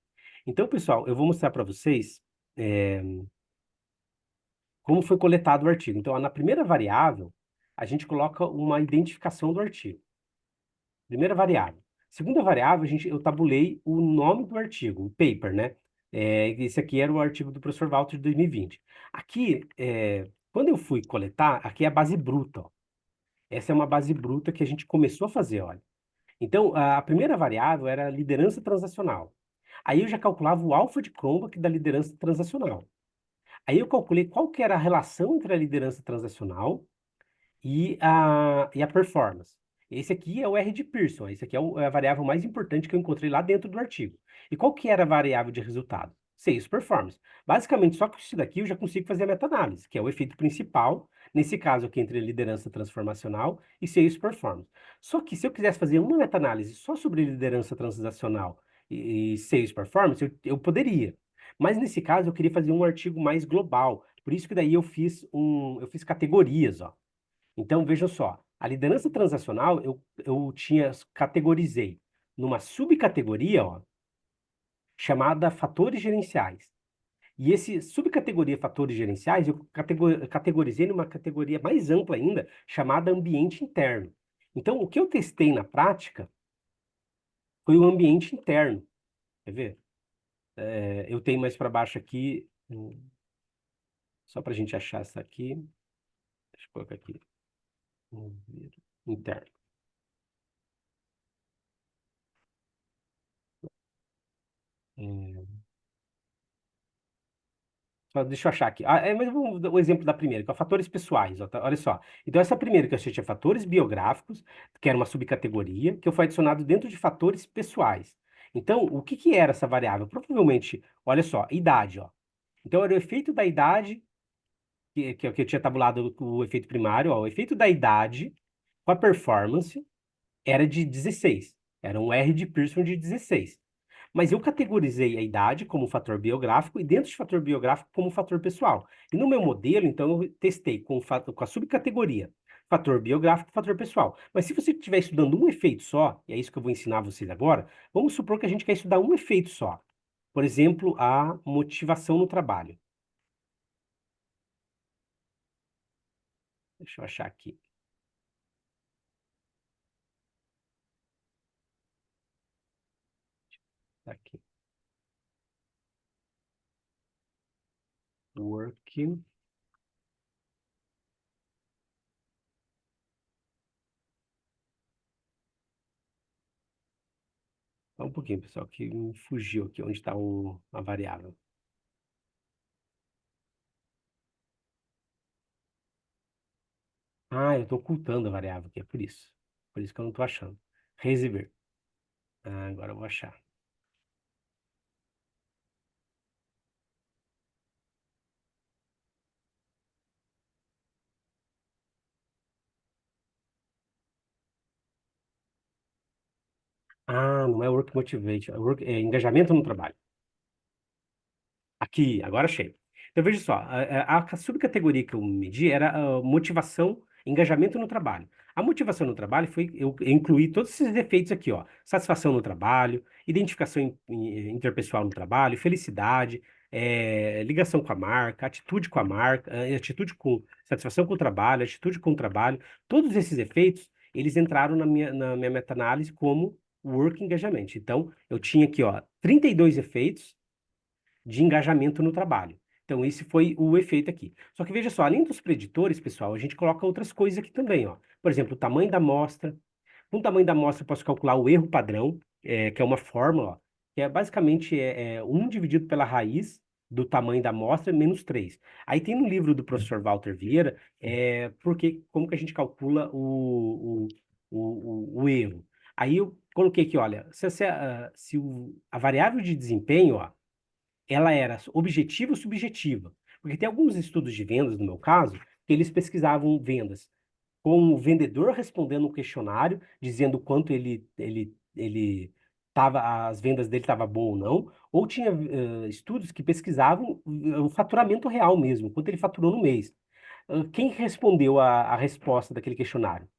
Então, pessoal, eu vou mostrar para vocês como foi coletado o artigo. Então, na primeira variável, a gente coloca uma identificação do artigo. Primeira variável. Segunda variável, eu tabulei o nome do artigo, o paper, né? Esse aqui era o artigo do professor Walter de 2020. Aqui, quando eu fui coletar, aqui é a base bruta, ó. Essa é uma base bruta que a gente começou a fazer, olha. Então, a primeira variável era a liderança transacional. Aí eu já calculava o alfa de Cronbach da liderança transacional. Aí eu calculei qual que era a relação entre a liderança transacional e a performance. Esse aqui é o R de Pearson. Esse aqui é a variável mais importante que eu encontrei lá dentro do artigo. E qual que era a variável de resultado? Sales performance. Basicamente, só com isso daqui eu já consigo fazer a meta-análise, que é o efeito principal, nesse caso aqui, entre liderança transformacional e sales performance. Só que se eu quisesse fazer uma meta-análise só sobre liderança transacional e sales performance, eu poderia. Mas nesse caso, eu queria fazer um artigo mais global. Por isso que daí eu fiz categorias, ó. Então, veja só, a liderança transacional categorizei numa subcategoria, ó, chamada fatores gerenciais. E esse subcategoria fatores gerenciais eu categorizei numa categoria mais ampla ainda, chamada ambiente interno. Então, o que eu testei na prática foi o ambiente interno. Quer ver? Eu tenho mais para baixo aqui. Só para a gente achar essa aqui. Deixa eu colocar aqui. Interno. Deixa eu achar aqui. Mas vamos dar o exemplo da primeira, que é fatores pessoais. Ó, olha só. Então, essa primeira que eu achei tinha fatores biográficos, que era uma subcategoria, que foi adicionado dentro de fatores pessoais. Então, o que que era essa variável? Provavelmente, olha só, idade, ó. Então, era o efeito da idade, que é o que eu tinha tabulado o efeito primário, ó. O efeito da idade com a performance era de 16. Era um R de Pearson de 16. Mas eu categorizei a idade como fator biográfico e dentro de fator biográfico como fator pessoal. E no meu modelo, então, eu testei com a subcategoria fator biográfico e fator pessoal. Mas se você estiver estudando um efeito só, e é isso que eu vou ensinar vocês agora, vamos supor que a gente quer estudar um efeito só. Por exemplo, a motivação no trabalho. Deixa eu achar aqui. Tá aqui. Working. Só um pouquinho, pessoal, que me fugiu aqui onde está a variável. Ah, eu estou ocultando a variável aqui, é por isso. Por isso que eu não estou achando. Receber. Ah, agora eu vou achar. Ah, não é work motivation, é engajamento no trabalho. Aqui, agora achei. Então, veja só, a subcategoria que eu medi era motivação, engajamento no trabalho. A motivação no trabalho foi, eu incluí todos esses efeitos aqui, ó. Satisfação no trabalho, identificação interpessoal no trabalho, felicidade, ligação com a marca, atitude com a marca, atitude com, satisfação com o trabalho. Todos esses efeitos, eles entraram na minha meta-análise como work engagement. Então, eu tinha aqui, ó, 32 efeitos de engajamento no trabalho. Então, esse foi o efeito aqui. Só que veja só, além dos preditores, pessoal, a gente coloca outras coisas aqui também, ó. Por exemplo, o tamanho da amostra. Com o tamanho da amostra, eu posso calcular o erro padrão, que é uma fórmula, ó, que é basicamente 1 dividido pela raiz do tamanho da amostra menos 3. Aí tem no livro do professor Walter Vieira, como que a gente calcula o erro. Aí eu coloquei aqui, olha, se a variável de desempenho, ó, ela era objetiva ou subjetiva. Porque tem alguns estudos de vendas, no meu caso, que eles pesquisavam vendas com o vendedor respondendo um questionário, dizendo quanto as vendas dele estavam bom ou não, ou tinha estudos que pesquisavam o faturamento real mesmo, quanto ele faturou no mês. Quem respondeu a resposta daquele questionário?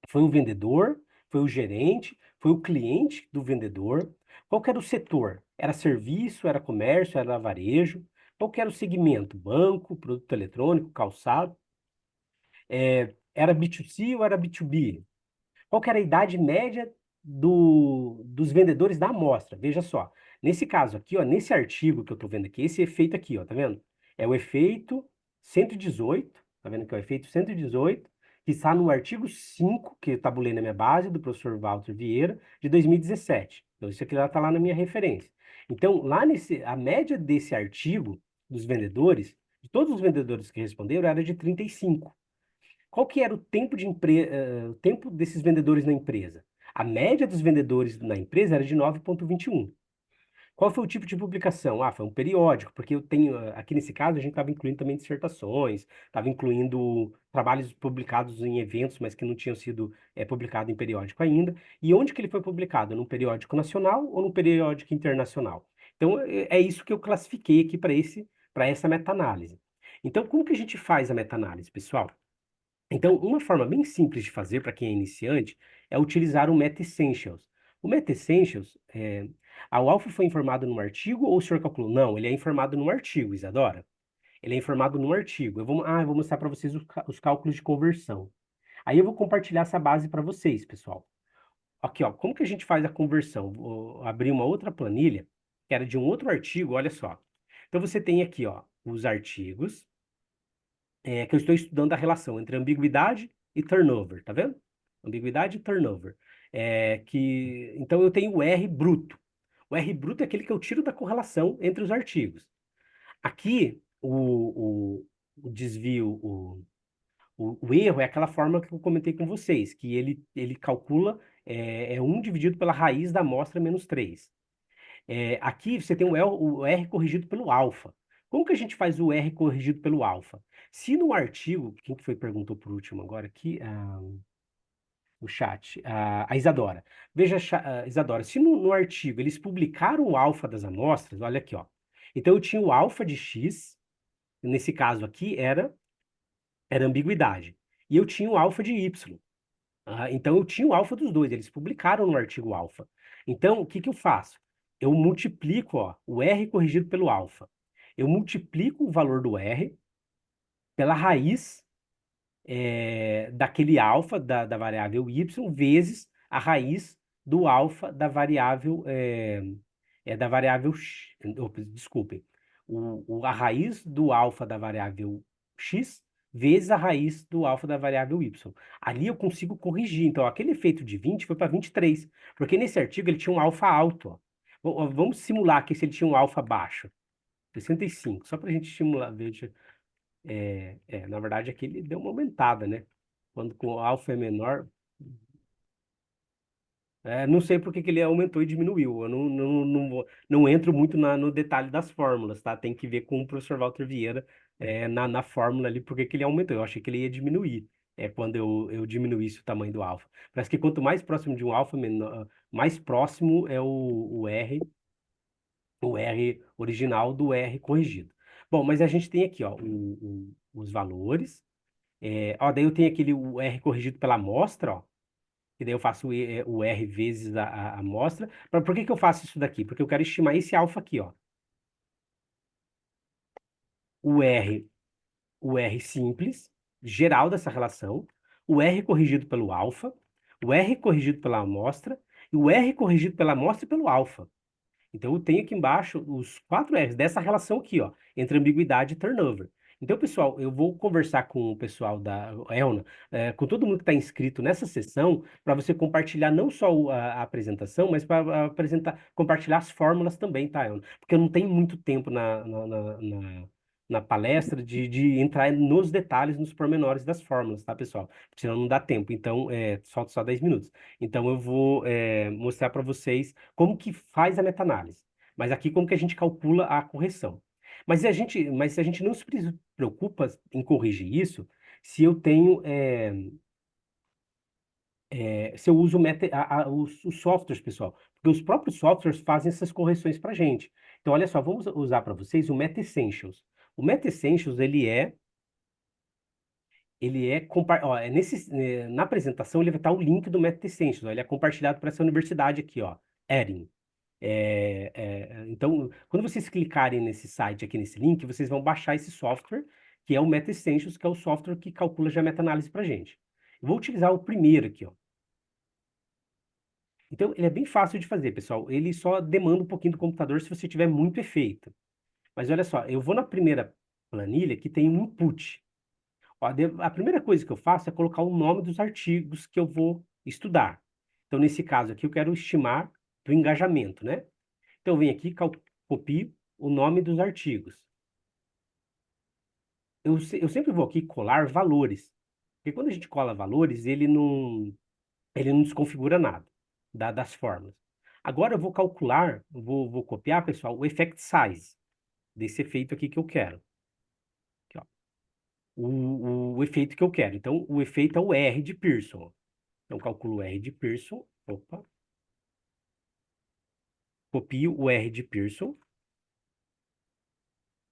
Foi o vendedor, foi o gerente, foi o cliente do vendedor. Qual que era o setor? Era serviço, era comércio, era varejo? Qual que era o segmento? Banco, produto eletrônico, calçado? Era B2C ou era B2B? Qual que era a idade média dos vendedores da amostra? Veja só. Nesse caso aqui, ó, nesse artigo que eu estou vendo aqui, esse efeito aqui, ó, tá vendo? É o efeito 118, tá vendo que é o efeito 118, que está no artigo 5, que eu tabulei na minha base, do professor Walter Vieira, de 2017. Então, isso aqui está lá na minha referência. Então, a média desse artigo dos vendedores, de todos os vendedores que responderam, era de 35. Qual que era o tempo desses vendedores na empresa? A média dos vendedores na empresa era de 9,21. Qual foi o tipo de publicação? Ah, foi um periódico, porque eu tenho, aqui nesse caso, a gente estava incluindo também dissertações, estava incluindo trabalhos publicados em eventos, mas que não tinham sido publicados em periódico ainda. E onde que ele foi publicado? Num periódico nacional ou num periódico internacional? Então, é isso que eu classifiquei aqui para essa meta-análise. Então, como que a gente faz a meta-análise, pessoal? Então, uma forma bem simples de fazer para quem é iniciante é utilizar o Meta Essentials. O Meta Essentials, o Alfa foi informado num artigo ou o senhor calculou? Não, ele é informado num artigo, Isadora. Ele é informado num artigo. Eu vou mostrar para vocês os cálculos de conversão. Aí eu vou compartilhar essa base para vocês, pessoal. Aqui, ó, como que a gente faz a conversão? Vou abrir uma outra planilha, que era de um outro artigo, olha só. Então, você tem aqui, ó, os artigos. que eu estou estudando a relação entre ambiguidade e turnover, tá vendo? Ambiguidade e turnover. Então eu tenho o R bruto. O R bruto é aquele que eu tiro da correlação entre os artigos. Aqui, o desvio, o erro é aquela forma que eu comentei com vocês, que ele calcula 1 dividido pela raiz da amostra menos 3. Aqui você tem o R corrigido pelo alfa. Como que a gente faz o R corrigido pelo alfa? Se no artigo, quem que foi que perguntou por último agora aqui? No chat, a Isadora. Veja, Isadora, se no artigo eles publicaram o alfa das amostras, olha aqui, ó. Então eu tinha o alfa de X, nesse caso aqui era ambiguidade. E eu tinha o alfa de Y. Então eu tinha o alfa dos dois, eles publicaram no artigo alfa. Então, o que que eu faço? Eu multiplico, ó, o R corrigido pelo alfa. Eu multiplico o valor do R pela raiz daquele alfa da variável y vezes a raiz do alfa da variável x. Opa, desculpem. A raiz do alfa da variável x vezes a raiz do alfa da variável y. Ali eu consigo corrigir. Então, aquele efeito de 20 foi para 23, porque nesse artigo ele tinha um alfa alto. Ó. Vamos simular aqui se ele tinha um alfa baixo. 65, só para a gente simular. Na verdade, aqui ele deu uma aumentada, né? Quando com o alfa é menor. Não sei por que que ele aumentou e diminuiu. Eu não entro muito no detalhe das fórmulas, tá? Tem que ver com o professor Walter Vieira na fórmula ali, por que que ele aumentou. Eu achei que ele ia diminuir quando eu diminuísse o tamanho do alfa. Parece que quanto mais próximo de um alfa, menor, mais próximo é o R original do R corrigido. Bom, mas a gente tem aqui, ó, os valores. Daí eu tenho o R corrigido pela amostra, ó. E daí eu faço o R vezes a amostra. Por que que eu faço isso daqui? Porque eu quero estimar esse alfa aqui, ó. O R, o R simples, geral dessa relação, o R corrigido pelo alfa, o R corrigido pela amostra, e o R corrigido pela amostra e pelo alfa. Então, eu tenho aqui embaixo os 4 R's dessa relação aqui, ó, entre ambiguidade e turnover. Então, pessoal, eu vou conversar com o pessoal da Elna, com todo mundo que está inscrito nessa sessão, para você compartilhar não só a apresentação, mas para compartilhar as fórmulas também, tá, Elna? Porque eu não tenho muito tempo na palestra de entrar nos detalhes, nos pormenores das fórmulas, tá, pessoal? Porque senão não dá tempo. Então, falta só 10 minutos. Então, eu vou mostrar para vocês como que faz a meta-análise. Mas aqui, como que a gente calcula a correção. Mas a gente não se preocupa em corrigir isso se eu tenho, se eu uso os softwares, pessoal. Porque os próprios softwares fazem essas correções para a gente. Então, olha só, vamos usar para vocês o Meta Essentials. O Meta Essentials, na apresentação, ele vai estar o link do Meta Essentials. Ó, ele é compartilhado para essa universidade aqui, ó, Erin. Então, quando vocês clicarem nesse site aqui, nesse link, vocês vão baixar esse software, que é o Meta Essentials, que é o software que calcula já a meta-análise para a gente. Eu vou utilizar o primeiro aqui, ó. Então, ele é bem fácil de fazer, pessoal. Ele só demanda um pouquinho do computador se você tiver muito efeito. Mas olha só, eu vou na primeira planilha que tem um input. Ó, a primeira coisa que eu faço é colocar o nome dos artigos que eu vou estudar. Então, nesse caso aqui, eu quero estimar do engajamento, né? Então, eu venho aqui, copio o nome dos artigos. Eu sempre vou aqui colar valores. Porque quando a gente cola valores, ele não desconfigura nada das fórmulas. Agora eu vou calcular, vou copiar, pessoal, o effect size desse efeito aqui que eu quero. Aqui, ó. O efeito que eu quero. Então, o efeito é o R de Pearson. Então, calculo o R de Pearson. Opa. Copio o R de Pearson.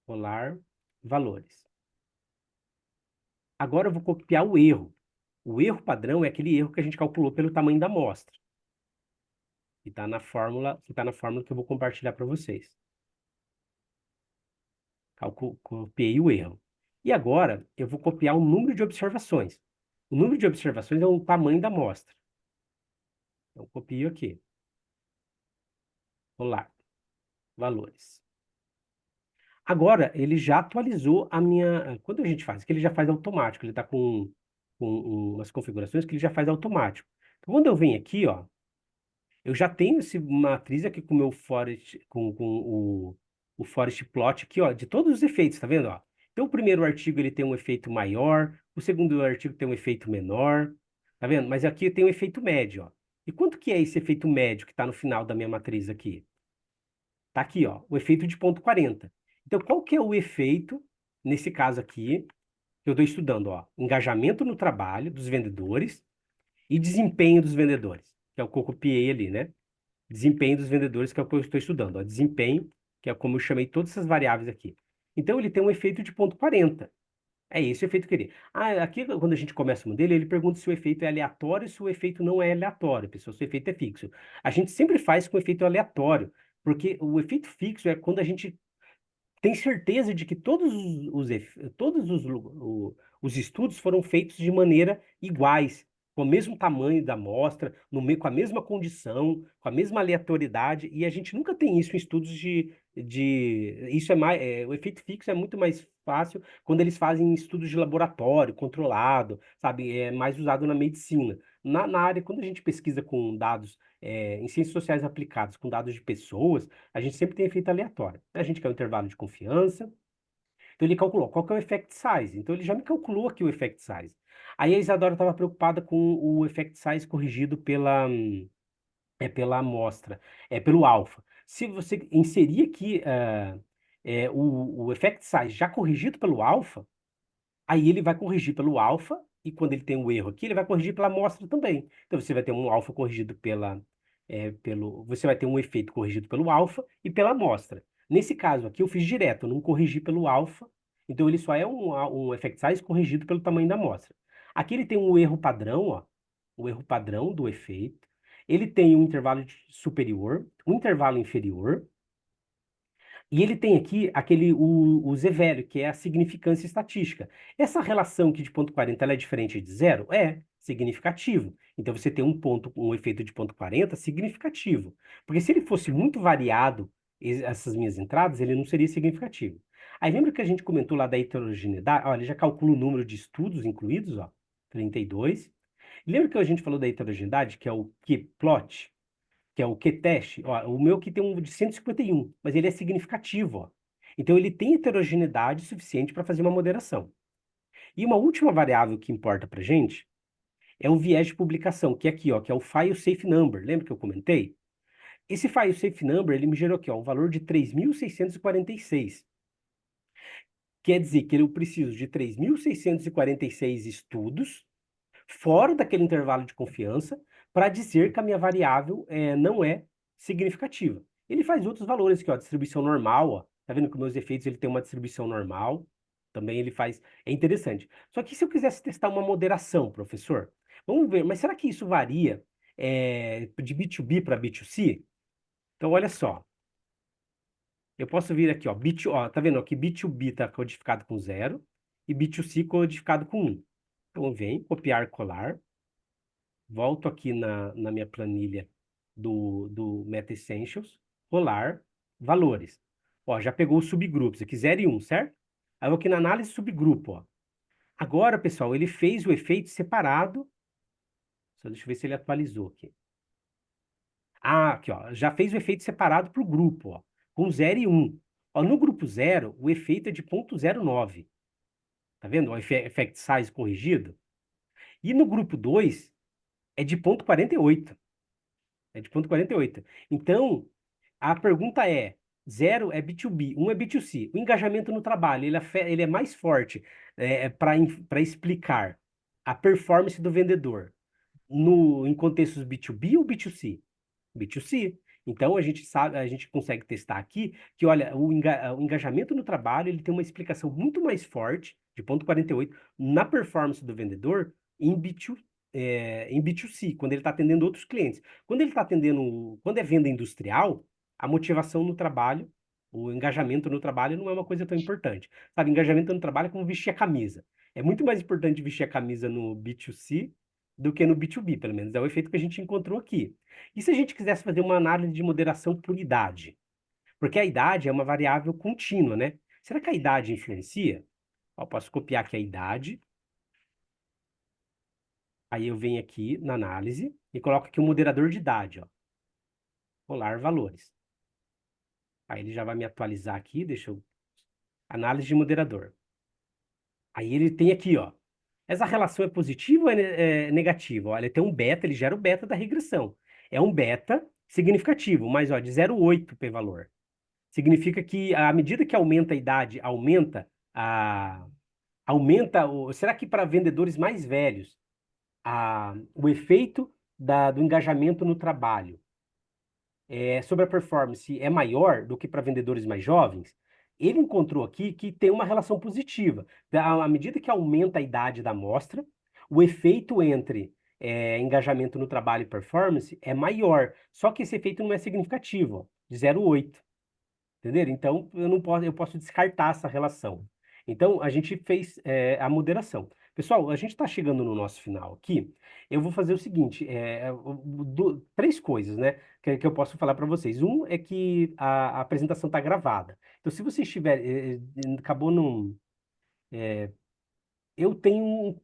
Colar valores. Agora eu vou copiar o erro. O erro padrão é aquele erro que a gente calculou pelo tamanho da amostra. Que está na fórmula, que eu vou compartilhar para vocês. Copiei o erro. E agora eu vou copiar o número de observações. O número de observações é o tamanho da amostra. Então, copio aqui. Colar. Valores. Agora, ele já atualizou a minha. Quando a gente faz, que ele já faz automático, ele está com umas configurações que ele já faz automático. Então, quando eu venho aqui, ó, eu já tenho esse matriz aqui com o meu forest, com o forest plot aqui, ó, de todos os efeitos, tá vendo, ó? Então, o primeiro artigo ele tem um efeito maior, o segundo artigo tem um efeito menor, tá vendo? Mas aqui tem um efeito médio, ó. E quanto que é esse efeito médio que está no final da minha matriz aqui? Tá aqui, ó, o efeito de ponto 40. Então, qual que é o efeito, nesse caso aqui, que eu estou estudando, ó? Engajamento no trabalho dos vendedores e desempenho dos vendedores, que é o que eu copiei ali, né? Desempenho dos vendedores, que é o que eu estou estudando, ó. Desempenho, que é como eu chamei todas essas variáveis aqui. Então, ele tem um efeito de ponto 40. É esse o efeito que ele... Ah, aqui, quando a gente começa o modelo, ele pergunta se o efeito é aleatório, se o efeito não é aleatório, pessoal, se o efeito é fixo. A gente sempre faz com efeito aleatório, porque o efeito fixo é quando a gente tem certeza de que todos os estudos foram feitos de maneira iguais, com o mesmo tamanho da amostra, com a mesma condição, com a mesma aleatoriedade, e a gente nunca tem isso em estudos isso é mais, o efeito fixo é muito mais fácil quando eles fazem estudos de laboratório, controlado, sabe, é mais usado na medicina. Na área, quando a gente pesquisa com dados, em ciências sociais aplicadas, com dados de pessoas, a gente sempre tem efeito aleatório. A gente quer o intervalo de confiança. Então ele calculou qual que é o effect size. Então ele já me calculou aqui o effect size. Aí a Isadora estava preocupada com o effect size corrigido pela amostra, pelo alfa. Se você inserir aqui o effect size já corrigido pelo alfa, aí ele vai corrigir pelo alfa, e quando ele tem um erro aqui, ele vai corrigir pela amostra também. Então você vai ter um alfa corrigido você vai ter um efeito corrigido pelo alfa e pela amostra. Nesse caso aqui, eu fiz direto, eu não corrigi pelo alfa, então ele só é um effect size corrigido pelo tamanho da amostra. Aqui ele tem um erro padrão, ó, o erro padrão do efeito. Ele tem um intervalo superior, um intervalo inferior, e ele tem aqui o z-velho, que é a significância estatística. Essa relação aqui de ponto 40, ela é diferente de zero? É, significativo. Então você tem um efeito de ponto 40 significativo. Porque se ele fosse muito variado, essas minhas entradas, ele não seria significativo. Aí lembra que a gente comentou lá da heterogeneidade? Olha, ele já calcula o número de estudos incluídos, ó, 32. Lembra que a gente falou da heterogeneidade, que é o q-plot? Que é o Q-teste, ó, o meu aqui tem um de 151, mas ele é significativo, ó. Então ele tem heterogeneidade suficiente para fazer uma moderação. E uma última variável que importa para gente é o viés de publicação, que é aqui, ó, que é o file safe number. Lembra que eu comentei? Esse file safe number, ele me gerou aqui, ó, um valor de 3.646. Quer dizer que eu preciso de 3.646 estudos fora daquele intervalo de confiança para dizer que a minha variável não é significativa. Ele faz outros valores aqui, ó, distribuição normal, ó. Tá vendo que os meus efeitos ele tem uma distribuição normal? Também ele faz, é interessante. Só que se eu quisesse testar uma moderação, professor, vamos ver, mas será que isso varia de B2B para B2C? Então, olha só. Eu posso vir aqui, ó, tá vendo aqui B2B está codificado com 0 e B2C codificado com 1. Então, vem, copiar, colar. Volto aqui na minha planilha do Meta Essentials, rolar, valores. Ó, já pegou os subgrupos aqui, 0 e 1, certo? Aí eu vou aqui na análise subgrupo, ó. Agora, pessoal, ele fez o efeito separado. Só deixa eu ver se ele atualizou aqui. Ah, aqui, ó, já fez o efeito separado para o grupo, ó, com 0 e 1. Ó, no grupo 0, o efeito é de 0,09. Tá vendo? O effect size corrigido. E no grupo 2, é de 0,48. É de 0,48. Então, a pergunta é: 0 é B2B, 1 é B2C. O engajamento no trabalho, ele é mais forte para explicar a performance do vendedor em contextos B2B ou B2C? B2C. Então, a gente sabe, a gente consegue testar aqui que, olha, o engajamento no trabalho, ele tem uma explicação muito mais forte, de 0,48, na performance do vendedor em B2C, quando ele está atendendo outros clientes. Quando é venda industrial, a motivação no trabalho, o engajamento no trabalho não é uma coisa tão importante. Sabe, engajamento no trabalho é como vestir a camisa. É muito mais importante vestir a camisa no B2C do que no B2B, pelo menos. É o efeito que a gente encontrou aqui. E se a gente quisesse fazer uma análise de moderação por idade? Porque a idade é uma variável contínua, né? Será que a idade influencia? Ó, posso copiar aqui a idade. Aí eu venho aqui na análise e coloco aqui o moderador de idade, ó. Rolar valores. Aí ele já vai me atualizar aqui, deixa eu... Análise de moderador. Aí ele tem aqui, ó. Essa relação é positiva ou é negativa? Ó, ele tem um beta, ele gera o beta da regressão. É um beta significativo, mas ó, de 0,8 p-valor. Significa que à medida que aumenta a idade, será que para vendedores mais velhos, o efeito do engajamento no trabalho sobre a performance é maior do que para vendedores mais jovens? Ele encontrou aqui que tem uma relação positiva. À medida que aumenta a idade da amostra, o efeito entre engajamento no trabalho e performance é maior. Só que esse efeito não é significativo, ó, de 0,8. Entenderam? Então, eu posso descartar essa relação. Então, a gente fez a moderação. Pessoal, a gente está chegando no nosso final aqui. Eu vou fazer o seguinte: três coisas, né, que eu posso falar para vocês. Um é que a apresentação está gravada. Então, se você estiver, acabou não. Eu tenho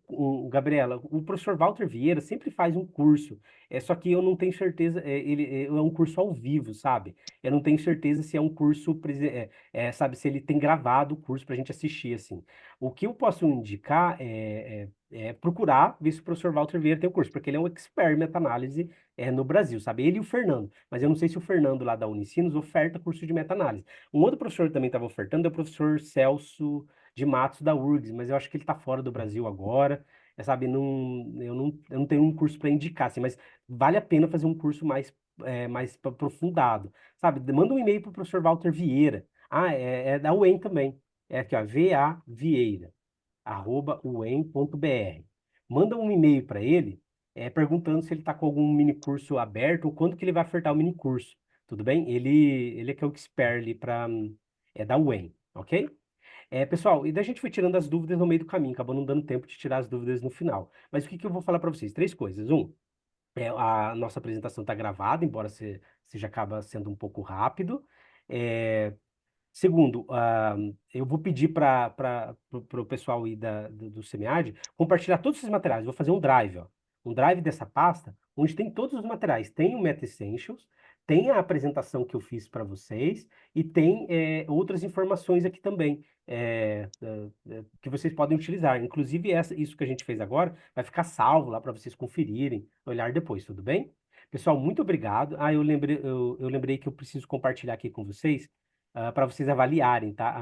Gabriela, o professor Walter Vieira sempre faz um curso, só que eu não tenho certeza, é um curso ao vivo, sabe? Eu não tenho certeza se é um curso, sabe, se ele tem gravado o curso para a gente assistir, assim. O que eu posso indicar é procurar ver se o professor Walter Vieira tem o curso, porque ele é um expert em meta-análise no Brasil, sabe? Ele e o Fernando, mas eu não sei se o Fernando lá da Unicinos oferta curso de meta-análise. Um outro professor que também estava ofertando é o professor Celso de Matos da URGS, mas eu acho que ele está fora do Brasil agora. Sabe, eu não tenho um curso para indicar, assim, mas vale a pena fazer um curso mais aprofundado, sabe? Manda um e-mail para o professor Walter Vieira. É da UEM também. É aqui, ó, VA Vieira, @uem.br. Manda um e-mail para ele, perguntando se ele está com algum mini curso aberto ou quando que ele vai ofertar o mini curso. Tudo bem? Ele é que é o expert ali da UEM, ok? Pessoal, e daí a gente foi tirando as dúvidas no meio do caminho, acabou não dando tempo de tirar as dúvidas no final. Mas o que que eu vou falar para vocês? Três coisas. A nossa apresentação está gravada, embora seja acaba sendo um pouco rápido. É, Segundo, eu vou pedir para o pessoal aí do SEMIAD compartilhar todos esses materiais. Vou fazer um drive, ó. Um drive dessa pasta, onde tem todos os materiais. Tem o Meta Essentials, tem a apresentação que eu fiz para vocês e tem outras informações aqui também que vocês podem utilizar. Inclusive, isso que a gente fez agora vai ficar salvo lá para vocês conferirem, olhar depois, tudo bem? Pessoal, muito obrigado. Eu lembrei que eu preciso compartilhar aqui com vocês para vocês avaliarem, tá?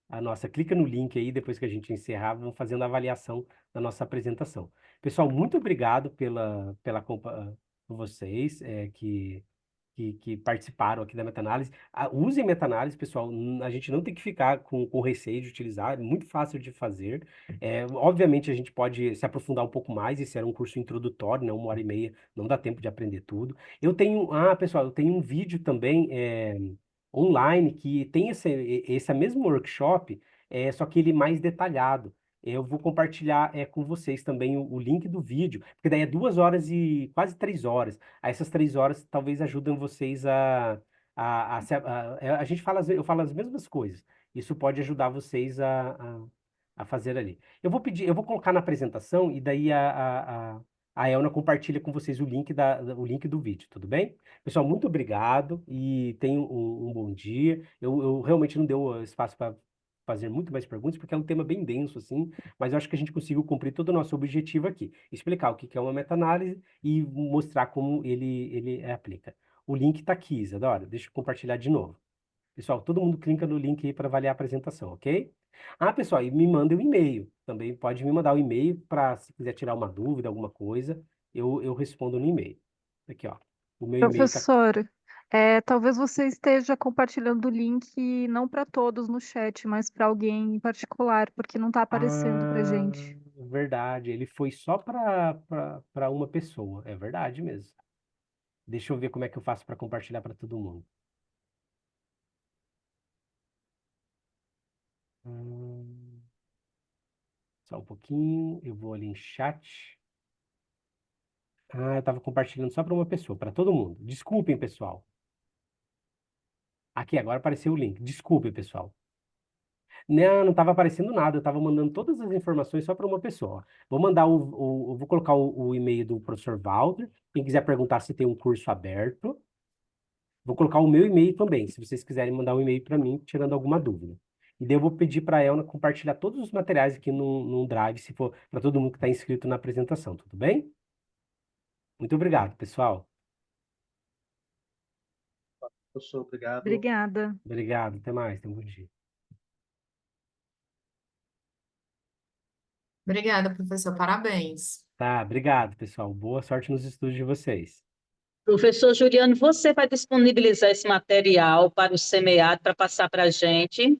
A nossa, clica no link aí, depois que a gente encerrar, vamos fazendo a avaliação da nossa apresentação. Pessoal, muito obrigado por vocês que participaram aqui da meta-análise. Usem meta-análise, pessoal. A gente não tem que ficar com receio de utilizar, é muito fácil de fazer. Obviamente, a gente pode se aprofundar um pouco mais. Esse era um curso introdutório, né? 1 hora e meia, não dá tempo de aprender tudo. Pessoal, eu tenho um vídeo também online que tem esse mesmo workshop, só que ele mais detalhado. Eu vou compartilhar com vocês também o link do vídeo, porque daí é 2 horas e quase 3 horas. Aí essas 3 horas talvez ajudem vocês a gente fala, eu falo as mesmas coisas. Isso pode ajudar vocês a fazer ali. Eu vou colocar na apresentação e daí a Elna compartilha com vocês o link do vídeo, tudo bem? Pessoal, muito obrigado e tenham um bom dia. Eu realmente não deu espaço para fazer muito mais perguntas, porque é um tema bem denso, assim, mas eu acho que a gente conseguiu cumprir todo o nosso objetivo aqui. Explicar o que que é uma meta-análise e mostrar como ele aplica. O link está aqui, Isadora. Deixa eu compartilhar de novo. Pessoal, todo mundo clica no link aí para avaliar a apresentação, ok? Pessoal, e me manda um e-mail. Também pode me mandar um e-mail para, se quiser tirar uma dúvida, alguma coisa, eu respondo no e-mail. Aqui, ó. O meu e-mail está. Professor, talvez você esteja compartilhando o link não para todos no chat, mas para alguém em particular, porque não está aparecendo para Ah, gente. verdade. Ele foi só para uma pessoa. É verdade mesmo. Deixa eu ver como é que eu faço para compartilhar para todo mundo. Hum, Só um pouquinho. Eu vou ali em chat. Eu estava compartilhando só para uma pessoa, para todo mundo. Desculpem, pessoal. Aqui, agora apareceu o link. Desculpem, pessoal. Não, não estava aparecendo nada. Eu estava mandando todas as informações só para uma pessoa. Vou mandar vou colocar o e-mail do professor Walter. Quem quiser perguntar se tem um curso aberto, vou colocar o meu e-mail também, se vocês quiserem mandar um e-mail para mim, tirando alguma dúvida. E daí eu vou pedir para a Elna compartilhar todos os materiais aqui no Drive, se for para todo mundo que está inscrito na apresentação, tudo bem? Muito obrigado, pessoal. Professor, obrigado. Obrigada. Obrigado, até mais, tenha um bom dia. Obrigada, professor. Parabéns. Tá, obrigado, pessoal. Boa sorte nos estudos de vocês. Professor Juliano, você vai disponibilizar esse material para o semeado para passar para a gente?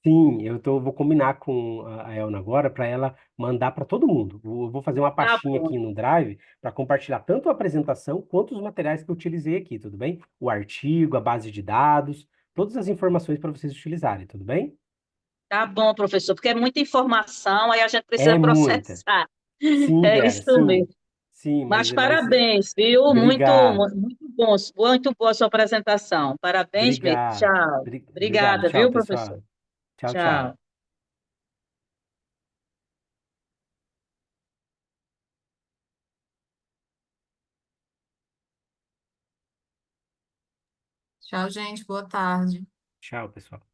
Sim, vou combinar com a Elna agora para ela mandar para todo mundo. Eu vou fazer uma Tá pastinha bom, aqui no Drive para compartilhar tanto a apresentação quanto os materiais que eu utilizei aqui, tudo bem? O artigo, a base de dados, todas as informações para vocês utilizarem, tudo bem? tá bom, professor, porque é muita informação, aí a gente precisa É muita. processar. Sim, É Vera, isso sim. mesmo. Sim, Mas mas parabéns, viu? obrigado, Muito boa a sua apresentação. Parabéns mesmo. obrigado, Tchau. obrigado. Obrigada, Tchau, viu, professor? pessoal. Tchau, Tchau. tchau. Tchau, gente. Boa tarde. Tchau, pessoal.